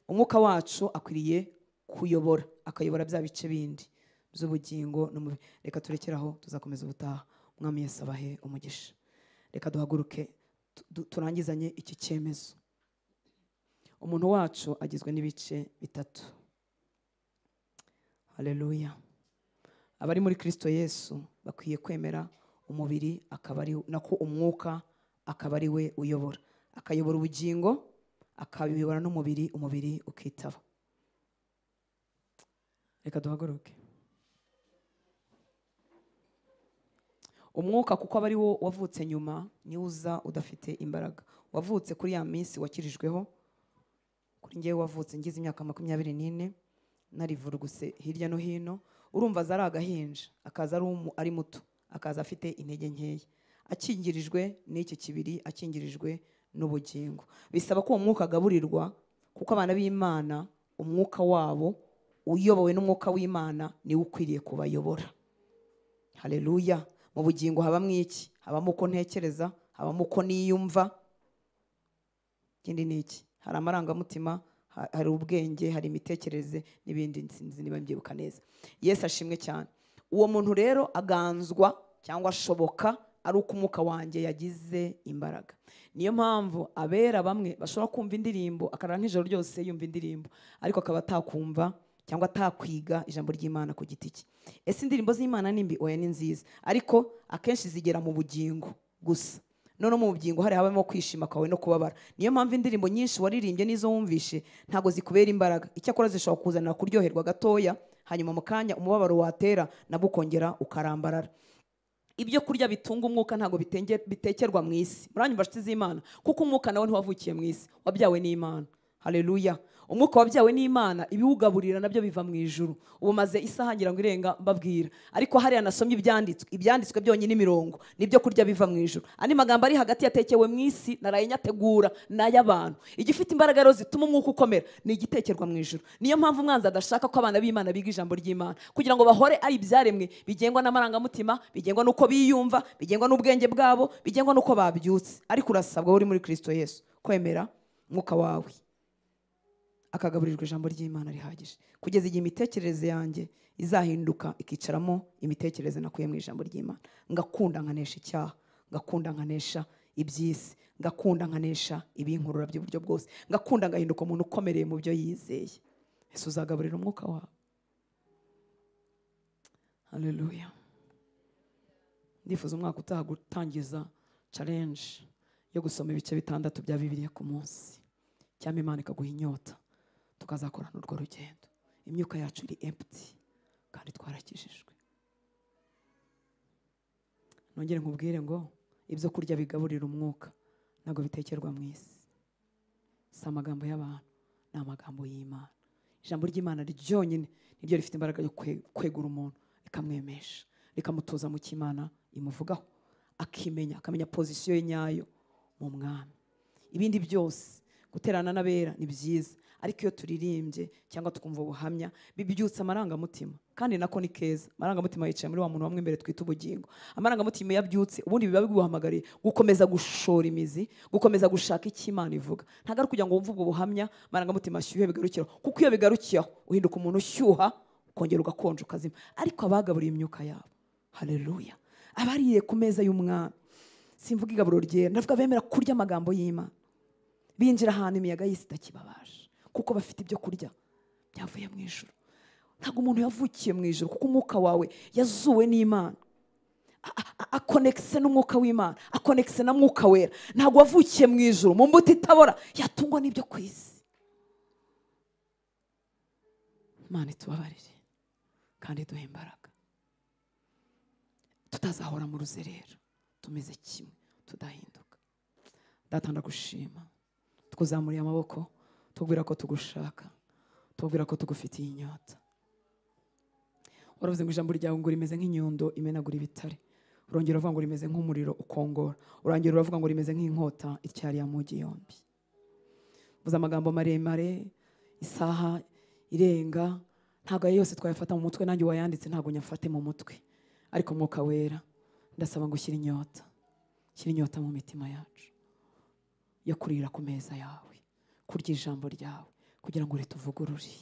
Umwuka wacu akwiriye kuyobora, akayobora bya bice bindi z'ubugingo n'umubiri. Reka turekeraho, tuzakomeza ubutaha. Umwami Yesu abahe umugisha. Reka duhaguruke turangizanye iki cyemezo. Umuntu wacu agizwe n'ibice bitatu. Haleluya. Abari muri Kristo Yesu bakwiye kwemera umubiri akaba ari nako umwuka akaba ari we uyobora, akayobora ubugingo, akabiyobora n'umubiri, umubiri ukitaba. Reka duhaguruke. Umwuka kuko aba ari wo wavutse nyuma, ni uza udafite imbaraga. Wavutse kuri ya minsi wakirijweho. Kuri ngewe wavutse ngize imyaka 24 narivuruguse hirya no hino. Urumva zari agahinja, akaza ari muto, akaza afite intege nkeya, akingirijwe n'iki kibiri, akingirijwe n'ubugingo. Bisaba ko umwuka agaburirwa, kuko abana b'Imana umwuka wabo uyobowe n'umwuka w'Imana ni ukwiriye kubayobora. Haleluya. Mu bugingo habamo iki? Habamo uko ntekereza, habamo uko niyumva. Ikindi ni iki? Hari amarangamutima, hari ubwenge, hari imitekerereze n'ibindi nsinzi niba mbyibuka neza. Yesu ashimwe cyane. Uwo muntu rero aganzwa cyangwa ashoboka ari uko umwuka wanjye yagize imbaraga. Niyo mpamvu abera bamwe bashobora kumva indirimbo akarara nk'ijoro ryose yumva indirimbo, ariko akaba atakumva cyangwa atakwiga ijambo ry'Imana ku giti cye. Ese indirimbo z'Imana nimbi? Oya, ni nziza, ariko akenshi zigera mu bugingo gusa. None mu bugingo hari habamo kwishima kwawe no kubabara. Niyo mpamvu indirimbo nyinshi waririmbye n'izo wumvishe ntago zikubera imbaraga. Icyakora zishobora kuzanira kuryoherwa gatoya, hanyuma mu kanya umubabaro watera nabwo ukongera ukarambarara. Ibyo kurya bitunga umwuka ntago bitekerwa mu isi. Muranyumva nshuti z'Imana, kuko umwuka nawe ntiwavukiye mu isi, wabyawe n'Imana. Haleluya. Umwuka wabyawe n'Imana, ibiwugaburira nabyo biva mu ijuru. Ubu maze isaha ngira ngo irenga mbabwira, ariko hariya nasomye ibyanditswe byonyine imirongo nibyo kurya biva mu ijuru. Andi magambo ari hagati yatekewe mu isi naraye nyategura n'ay'abantu. Igifite imbaraga rero zituma umwuka ukomera ni igitekerwa mu ijuru. Niyo mpamvu umwanzi adashaka ko abana b'Imana biga ijambo ry'Imana, kugira ngo bahore ari ibyaremwe bigengwa n'amarangamutima, bigengwa n'uko biyumva, bigengwa n'ubwenge bwabo, bigengwa n'uko babyutse. Ariko urasabwa uri muri Kristo Yesu kwemera umwuka wawe akagaburirwa ijambo ry'Imana rihagije, kugeza igihe imitekerereze yanjye izahinduka ikicaramo imitekerereze nakuye mu ijambo ry'Imana. Ngakunda nkanesha icyaha, ngakunda nkanesha iby'isi, ngakunda nkanesha ibinkurura by'uburyo bwose, ngakunda ngahinduka umuntu ukomereye mu byo yizeye. Yesu uzagaburira umwuka wawe. Haleluya. Ndifuza umwaka utaha gutangiza challenge yo gusoma ibice 6 bya Bibiliya ku munsi. Cyangwa Imana ikaguha inyota, tukazakorana urwo rugendo. Imyuka yacu iri empty kandi twarakijijwe. Nongere nkubwire ngo ibyo kurya bigaburira umwuka ntabwo bitekerwa mu isi. Si amagambo y'abantu, ni amagambo y'Imana. Ijambo ry'Imana ryonyine niryo rifite imbaraga yo kwegura umuntu, rikamwemesha, rikamutoza mu cy'Imana imuvugaho, akimenya, akamenya pozisiyo ye nyayo mu mwami. Ibindi byose guterana n'abera ni byiza, ariko iyo turirimbye cyangwa tukumva ubuhamya bibyutsa amarangamutima, kandi nako ni keza. Amarangamutima yicaye muri wa muntu wamwe imbere twita ubugingo. Amarangamutima yabyutse ubundi biba biguhamagariye gukomeza gushora imizi, gukomeza gushaka icyo Imana ivuga. Ntago ari kugira ngo wumve ubwo buhamya amarangamutima ashyuhe bigarukiraho, kuko iyo bigarukiyeho uhinduka umuntu ushyuha, ukongera ugakonja ukazima. Ariko abagaburiye imyuka yabo, haleluya, abariye ku meza y'umwami, simvuga igaburo ryera, ndavuga bemera kurya amagambo y'Imana, binjira ahantu imiyaga y'isi itakibabaje, kuko bafite ibyo kurya byavuye mu ijuru. Ntabwo umuntu yavukiye mu ijuru, kuko umwuka wawe yazuwe n'Imana. akonekise n'umwuka w'Imana, akonekise na mwuka wera. Ntabwo wavukiye mu ijuru mu mbuto itabora yatungwa n'ibyo ku isi. Imana itubabarire kandi duhe imbaraga, tutazahora mu ruzerero tumeze kimwe, tudahinduka. Data ndagushima, tukuzamuriye amaboko, tubwira ko tugushaka, tubwira ko tugufitiye inyota. Waravuze ngo ijambo ryawe ngo rimeze nk'inyundo imenagura ibitare, urongera uvuga ngo rimeze nk'umuriro ukongora, urongera uravuga ngo rimeze nk'inkota ityariye amugi yombi. Vuza amagambo maremare, isaha irenga, ntabwo ayo yose twayafata mu mutwe, nanjye wayanditse ntabwo nyafate mu mutwe. Ariko mwuka wera ndasaba ngo shyira inyota mu mitima yacu yo kurira ku meza yawe, kurya ijambo ryawe, kugira ngo rituvugurure,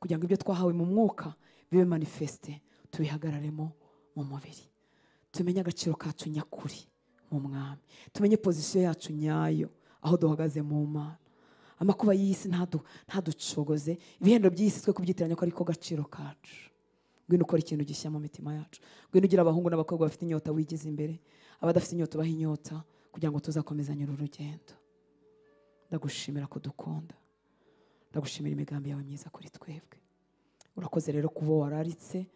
kugira ngo ibyo twahawe mu mwuka bibe manifeste, tubihagararemo mu mubiri. Tumenye agaciro kacu nyakuri mu mwami, tumenye pozisiyo yacu nyayo aho duhagaze mu Mana. Amakuba y'isi ntaducogoze, ibihendo by'isi twe kubyitiranya ko ariko gaciro kacu. Ngwino ukora ikintu gishya mu mitima yacu, ngwino ugira abahungu n'abakobwa bafite inyota wigize imbere, abadafite inyota baha inyota, kugira ngo tuzakomezanye uru rugendo. Ndagushimira ko dukunda, ndagushimira imigambi yawe myiza kuri twebwe. Urakoze rero kuba wararitse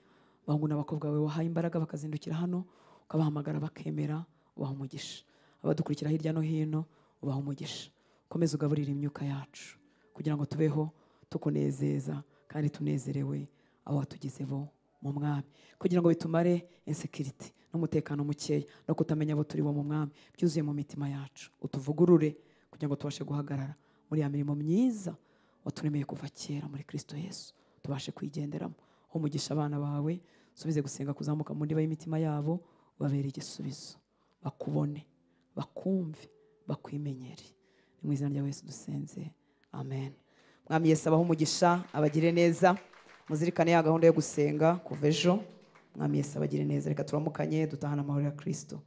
abahungu n'abakobwa bawe, wahaye imbaraga bakazindukira hano, ukabahamagara bakemera, ubaha umugisha. Abadukurikira hirya no hino ubaha umugisha. Komeza ugaburira imyuka yacu kugira ngo tubeho tukunezeza kandi tunezerewe aho watugize bo mu mwami, kugira ngo bitumare insecurity n'umutekano mukeya no kutamenya abo turi bo mu mwami byuzuye mu mitima yacu. Utuvugurure kugira ngo tubashe guhagarara muri ya mirimo myiza waturemeye kuva kera muri Kristo Yesu, tubashe kwigenderamo. Umugisha abana bawe, subize gusenga kuzamuka mu ndiba y'imitima yabo, babere igisubizo, bakubone, bakumve, bakwimenyere. Ni mu izina rya Yesu dusenze, amen. Mwami Yesu abaho umugisha, abagire neza. Muzirikane ya gahunda yo gusenga kuva ejo. Mwami Yesu abagire neza. Reka turamukanye dutahana amahoro ya Kristo.